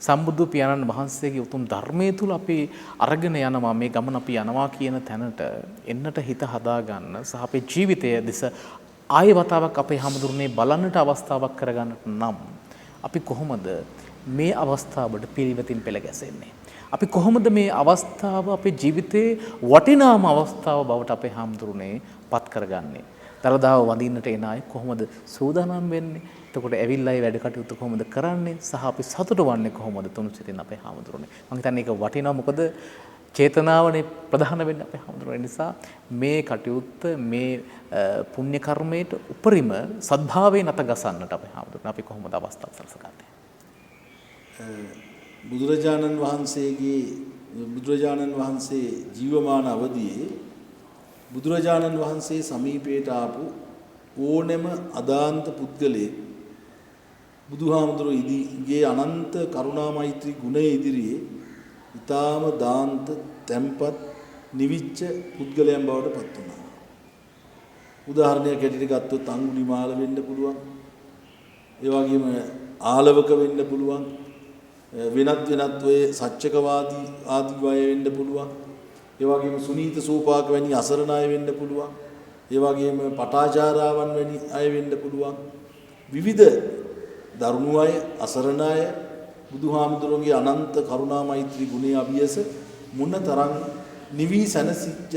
සම්බුදු පියාණන් වහන්සේගේ උතුම් ධර්මයේ තුල අපි අරගෙන යනවා මේ ගමන අපි යනවා කියන තැනට එන්නට හිත හදා ගන්න සහ අපේ ජීවිතය දිස ආයෙ වතාවක් අපේ හාමුදුරනේ බලන්නට අවස්ථාවක් කරගන්නට නම් අපි කොහොමද මේ අවස්ථාවට පිළිවෙතින් පෙළ ගැසෙන්නේ? අපි කොහොමද මේ අවස්ථාව අපේ ජීවිතේ වටිනාම අවස්ථාව බවට අපේ හාමුදුරනේ පත් කරගන්නේ? දළදාව වඳින්නට එන අය කොහොමද සූදානම් වෙන්නේ? එතකොට ඇවිල්ලා ඒ වැඩ කටයුතු කොහොමද කරන්නේ? සහ අපි සතුට වන්නේ කොහොමද තුන්සිතින් අපේ හාමුදුරනේ? මම හිතන්නේ ඒක වටිනවා මොකද චේතනාවනේ ප්‍රධාන වෙන්නේ අපේ හාමුදුරනේ නිසා මේ කටයුත්ත මේ පුණ්‍ය කර්මයට උපරිම සද්භාවයෙන් අත ගසන්නට අපේ හාමුදුරනේ අපි කොහොමද අවස්ථාව සලසගන්නේ? බුදුරජාණන් වහන්සේ ජීවමාන අවදියේ බුදුරජාණන් වහන්සේ සමීපයට ආපු ඕනෙම අදාන්ත පුද්ගලයෙක් බුදුහාමුදුරුවෝ ඉදිගේ අනන්ත කරුණා මෛත්‍රී ගුණය ඉදිරියේ ඊටාම දාන්ත තැම්පත් නිවිච්ච පුද්ගලයන් බවට පත් වුණා. උදාහරණයක් ඇටියට ගත්තොත් අඟුලිමාල වෙන්න පුළුවන්. ඒ වගේම ආලවක වෙන්න පුළුවන්. වෙනත් ඔය සත්‍යකවාදී ආදී අය වෙන්න පුළුවන්. ඒ වගේම සුනීත සූපාක වැනි අසරණ අය වෙන්න පුළුවන්. ඒ වගේම පටාචාරාවන් වැනි අය වෙන්න පුළුවන්. විවිධ දරුණු අය අසරණ අය බුදුහාමුදුරුවන්ගේ අනන්ත කරුණා මෛත්‍රී ගුණය අභියස මොනතරම් නිවි සැනසීච්ච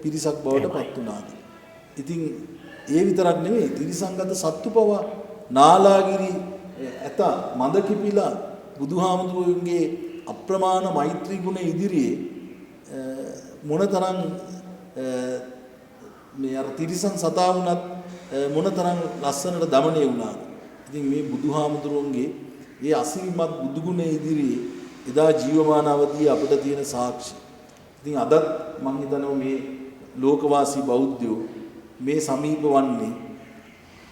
පිරිසක් බවට පත් වුණාද. ඉතින් ඒ විතරක් නෙවෙයි තිරිසංගත සත්තු පවා නාලාගිරි ඇත මද කිපිලා බුදුහාමුදුරුවන්ගේ අප්‍රමාණ මෛත්‍රී ගුණ ඉදිරියේ මොනතරම් මේ අර තිරිසන් සතා වුණත් මොනතරම් ලස්සනට দমনය වුණාද. ඉතින් මේ බුදුහාමුදුරුවන්ගේ ඒ අසිරිමත් බුදු ගුණ ඉදිරියේ එදා ජීවමාන අවදී අපිට තියෙන සාක්ෂි. ඉතින් අදත් මම හිතනවා මේ ලෝකවාසී බෞද්ධයෝ මේ සමීප වන්නේ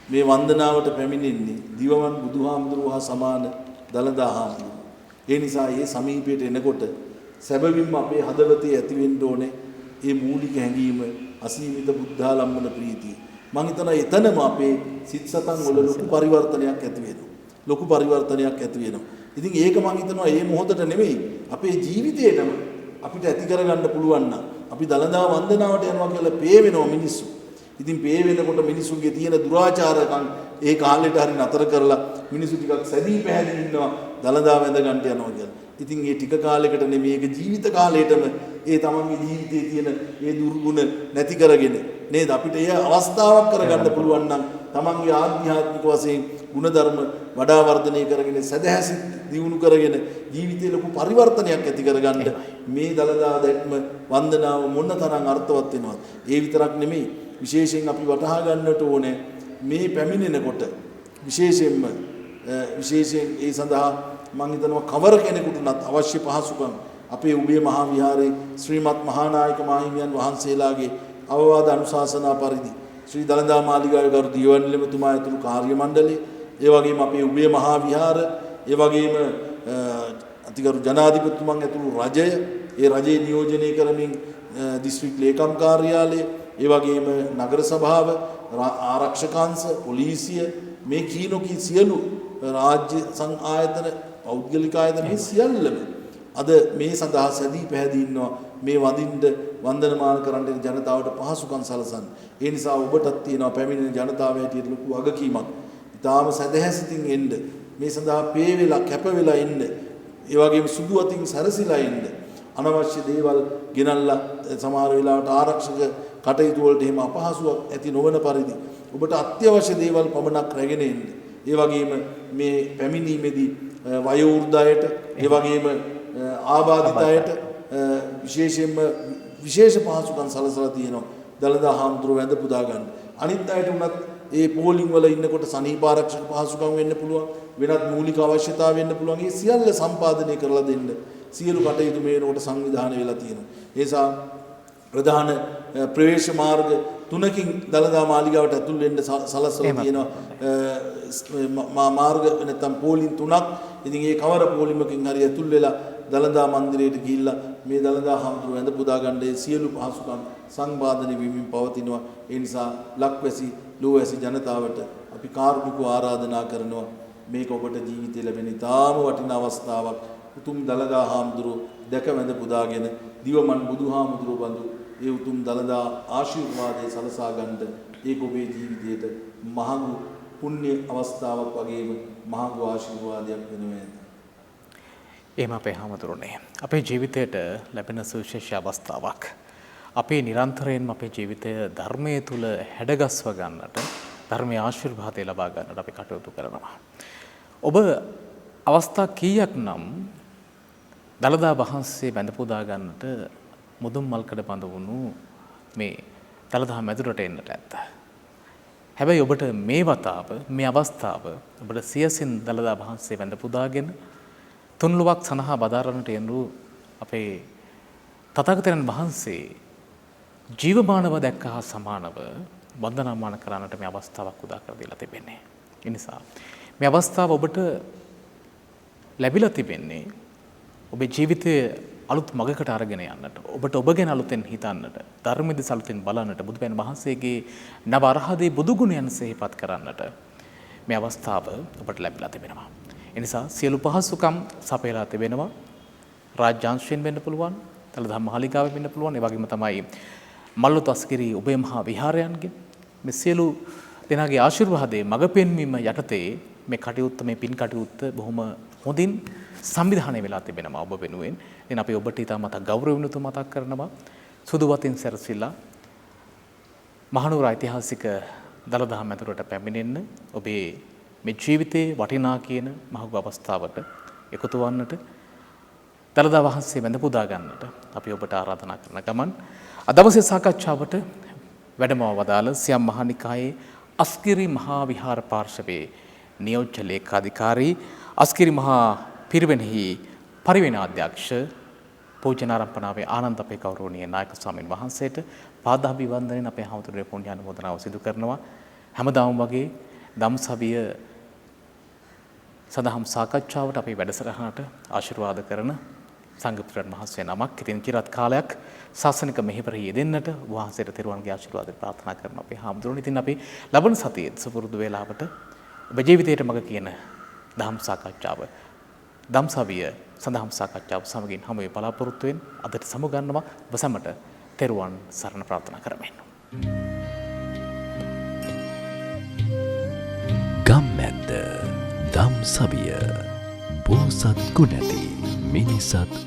මේ වන්දනාවට පැමිණෙන්නේ දිවමන් බුදුහාමුදුරුවෝ හා සමාන දළදා හාමුදුරුවෝ. ඒ නිසා මේ සමීපයට එනකොට සැබවින්ම අපේ හදවතේ ඇති වෙන්න ඕනේ මේ මූලික හැඟීම අසීමිත බුද්ධාලම්බන ප්‍රීතිය. මම හිතනවා එතනම අපේ සිත් සතන් වල ලොකු පරිවර්තනයක් ඇති වෙනවා. ලොකු පරිවර්තනයක් ඇති වෙනවා. ඉතින් ඒක මම හිතනවා මේ මොහොතට නෙමෙයි අපේ ජීවිතේටම අපිට ඇති කරගන්න පුළුවන් නම් අපි දළදා වන්දනාවට යනවා කියලා පේ වෙනවා මිනිස්සු. ඉතින් පේ වෙනකොට මිනිසුන්ගේ තියෙන දුරාචාරකම් ඒ කාලෙට හරි නතර කරලා මිනිස්සු ටිකක් සැදී පැහැදී ඉන්නවා දළදා වැඳ ගන්නට යනවා කියලා. ඉතින් මේ ටික කාලයකට නෙමෙයි ඒක ජීවිත කාලයටම ඒ තමන්ගේ ජීවිතයේ තියෙන ඒ දුර්ගුණ නැති කරගෙන නේද අපිට ඒ අවස්ථාවක් කරගන්න පුළුවන් නම් තමන්ගේ ආධ්‍යාත්මික වශයෙන් ගුණධර්ම වඩා වර්ධනය කරගෙන සදහැසිත දියුණු කරගෙන ජීවිතේ ලොකු පරිවර්තනයක් ඇති කරගන්න මේ දළදා දැක්ම වන්දනාව මොනතරම් අර්ථවත් වෙනවද. ඒ විතරක් නෙමෙයි විශේෂයෙන් අපි වටහා ගන්නට ඕනේ මේ පැමිණෙනකොට විශේෂයෙන් ඒ සඳහා මම හිතනවා කවර කෙනෙකුටවත් අවශ්‍ය පහසුකම් අපේ උභය මහා විහාරයේ ශ්‍රීමත් මහානායක මාහිමියන් වහන්සේලාගේ අවවාද අනුශාසනා පරිදි ශ්‍රී දළදා මාලිගාවේ ගරු දියවැන්නිලමතුමා ඇතුළු කාර්ය මණ්ඩලය ඒ වගේම අපේ උභය මහා විහාර ඒ වගේම අතිගරු ජනාධිපතිතුමන් ඇතුළු රජය ඒ රජයේ නියෝජනය කරමින් දිස්ත්‍රික් ලේකම් කාර්යාලය ඒ වගේම නගර සභාව ආරක්ෂකාංශ පොලිසිය මේ කීනොකී සියලු රාජ්‍ය ආයතන පෞද්ගලික ආයතන මේ සියල්ලම අද මේ සඳහා සැදී පැහැදී ඉන්නවා මේ වන්දනමාන කරන්න ජනතාවට පහසුකම් සලසන්න. ඒ නිසා ඔබටත් තියෙනවා පැමිණෙන ජනතාව හැටියට ලොකු වගකීමක්. ඊටාම සැදැහැසිතින් එන්න මේ සඳහා පේ වෙලා කැප වෙලා ඉන්න. ඒ වගේම සුදු අතින් සැරසිලා ඉන්න. අනවශ්‍ය දේවල් ගෙනල්ලා සමහර වෙලාවට ආරක්ෂක කටයුතු වලට එහෙම අපහසුයක් ඇති නොවන පරිදි ඔබට අත්‍යවශ්‍ය දේවල් පමණක් රැගෙන එන්න. ඒ වගේම මේ පැමිණීමේදී වයෝවෘද්ධයට ඒ වගේම ආබාධිත අයට විශේෂයෙන්ම විශේෂ පහසුකම් සලසලා තියෙනවා. දළදා හාමුදුරුවෝ වැඳ පුදා ගන්න. අනිත් අයට උනත් ඒ පෝලිං වල ඉන්නකොට සනීප ආරක්ෂක පහසුකම් වෙන්න පුළුවන්. වෙනත් මූලික අවශ්‍යතා වෙන්න පුළුවන්. ඒ සියල්ල සම්පාදනය කරලා දෙන්න සියලු කටයුතු මේ වෙනකොට සංවිධානය වෙලා තියෙනවා. ඒ නිසා ප්‍රධාන ප්‍රවේශ මාර්ග 3කින් දළදා මාලිගාවට ඇතුල් වෙන්න සලස්වලා තියෙනවා. මාර්ග නැත්නම් පෝලිං 3ක්. ඉතින් ඒ කවර පෝලිමකින් හරි ඇතුල් වෙලා දළදා මන්දිරයට ගිහිල්ලා මේ දළදා හාමුදුරුවෝ වැඳ පුදා ගන්න සියලු පහසුකම් සංපාදනය වෙමින් පවතිනවා. ඒ නිසා ලක්වැසි ලෝවැසි ජනතාවට අපි කාරුණිකව ආරාධනා කරනවා මේක ඔබට ජීවිතේ ලැබෙන ඉතාම වටිනා අවස්ථාවක්. උතුම් දළදා හාමුදුරුවෝ දැක වැඳ පුදාගෙන දිවමන් බුදුහාමුදුරුවෝ බඳු ඒ උතුම් දළදා ආශිර්වාදයේ සලසා ගන්නට ඒක ඔබේ ජීවිතයට මහඟු පුණ්‍ය අවස්ථාවක් වගේම මහඟු ආශිර්වාදයක් වෙනවා. එහෙම අපේ හාමුදුරනේ අපේ ජීවිතයට ලැබෙන සුවිශේෂ අවස්ථාවක්. අපේ නිරන්තරයෙන්ම අපේ ජීවිතය ධර්මයේ තුල හැඩගස්ව ගන්නට ධර්මයේ ආශිර්වාදය ලබා ගන්නට අපි කටයුතු කරනවා. ඔබ අවස්ථා කීයක් නම් දළදා වහන්සේ වැඳ පුදා ගන්නට මුදුන් මල්කඩ බඳ වුණු මේ දළදා මැදුරට එන්නට ඇත්ත. හැබැයි ඔබට මේ වතාව මේ අවස්ථාව ඔබට සියසින් දළදා වහන්සේ වැඳ පුදාගෙන තුන්ලුවක් සනහා බදාරන්නට එනු අපේ තථාගතයන් වහන්සේ ජීවමානව දැක්ක හා සමානව වන්දනාමාන කරන්නට මේ අවස්ථාවක් උදා කර දීලා තිබෙන්නේ. ඒ නිසා මේ අවස්ථාව ඔබට ලැබිලා තිබෙන්නේ ඔබේ ජීවිතයේ අලුත් මගකට අරගෙන යන්නට, ඔබට ඔබ ගැන අලුතෙන් හිතන්නට, ධර්මයේ අලුතෙන් බලන්නට, බුදුපැන් වහන්සේගේ නව අරහදී බුදු ගුණයන් සිහිපත් කරන්නට මේ අවස්ථාව ඔබට ලැබිලා තිබෙනවා. එනිසා සියලු පහසුකම් සපයලා තිබෙනවා. රාජ්‍යාංශයෙන් වෙන්න පුළුවන්, දළදා මාලිගාවෙන් වෙන්න පුළුවන්. ඒ වගේම තමයි මල්ලොත් අස්ගිරි ඔබේ මහා විහාරයන්ගෙන් මේ සියලු දෙනාගේ ආශිර්වාදයේ මඟ පෙන්වීම යටතේ මේ කටයුත්ත මේ පින් කටයුත්ත බොහොම හොඳින් සංවිධානය වෙලා තිබෙනවා ඔබ වෙනුවෙන්. එන අපි ඔබට ඉතාමත් ගෞරවණීයව මතක් කරනවා සුදු වතින් සැරසිලා මහනුවර ඓතිහාසික දළදා මැදුරට පැමිණෙන්න ඔබේ මේ ජීවිතේ වටිනා කියන මහඟු අවස්ථාවට එකතු වන්නට දළදා වහන්සේ වැඳ පුදා ගන්නට අපි ඔබට ආරාධනා කරන ගමන් අද දවසේ සාකච්ඡාවට වැඩමව වදාළ සියම් මහානිකායේ අස්ගිරි මහා විහාර පාර්ශවයේ නියෝජ්‍ය ලේකාධිකාරී අස්ගිරි මහා පිරිවෙනෙහි පරිවෙනාධ්‍යක්ෂ පූජනාරම්පනාවේ ආනන්ද අපේ ගෞරවනීය නායක ස්වාමීන් වහන්සේට පාදාභිවන්දනෙන් අපේ හමුදුරේ පුණ්‍යානුමෝදනාව සිදු කරනවා. හැමදාම වගේ ධම්සභිය සදහම් සාකච්ඡාවට අපේ වැඩසටහනට ආශිර්වාද කරන සංඝපුත්‍රයන් වහන්සේ නමක් ඉතින් চিරත් කාලයක් ශාසනික මෙහෙවර යෙදෙන්නට වහන්සේට තෙරුවන්ගේ ආශිර්වාද ප්‍රාර්ථනා කරන අපේ හාමුදුරුවෝ. ඉතින් අපි ලබන සතියේ සුපුරුදු වේලාවට ඔබ ජීවිතයට මඟ කියන දහම් සාකච්ඡාව ධම්සභිය සඳහම් සාකච්ඡාව සමගින් හමු වේ බලාපොරොත්තු වෙන අදට සමුගන්නවා. ඔබ සැමට තෙරුවන් සරණ ප්‍රාර්ථනා කරමින් ගම්මැද්ද ධම්සභිය පෝසත් ගුණැති මිනිසත්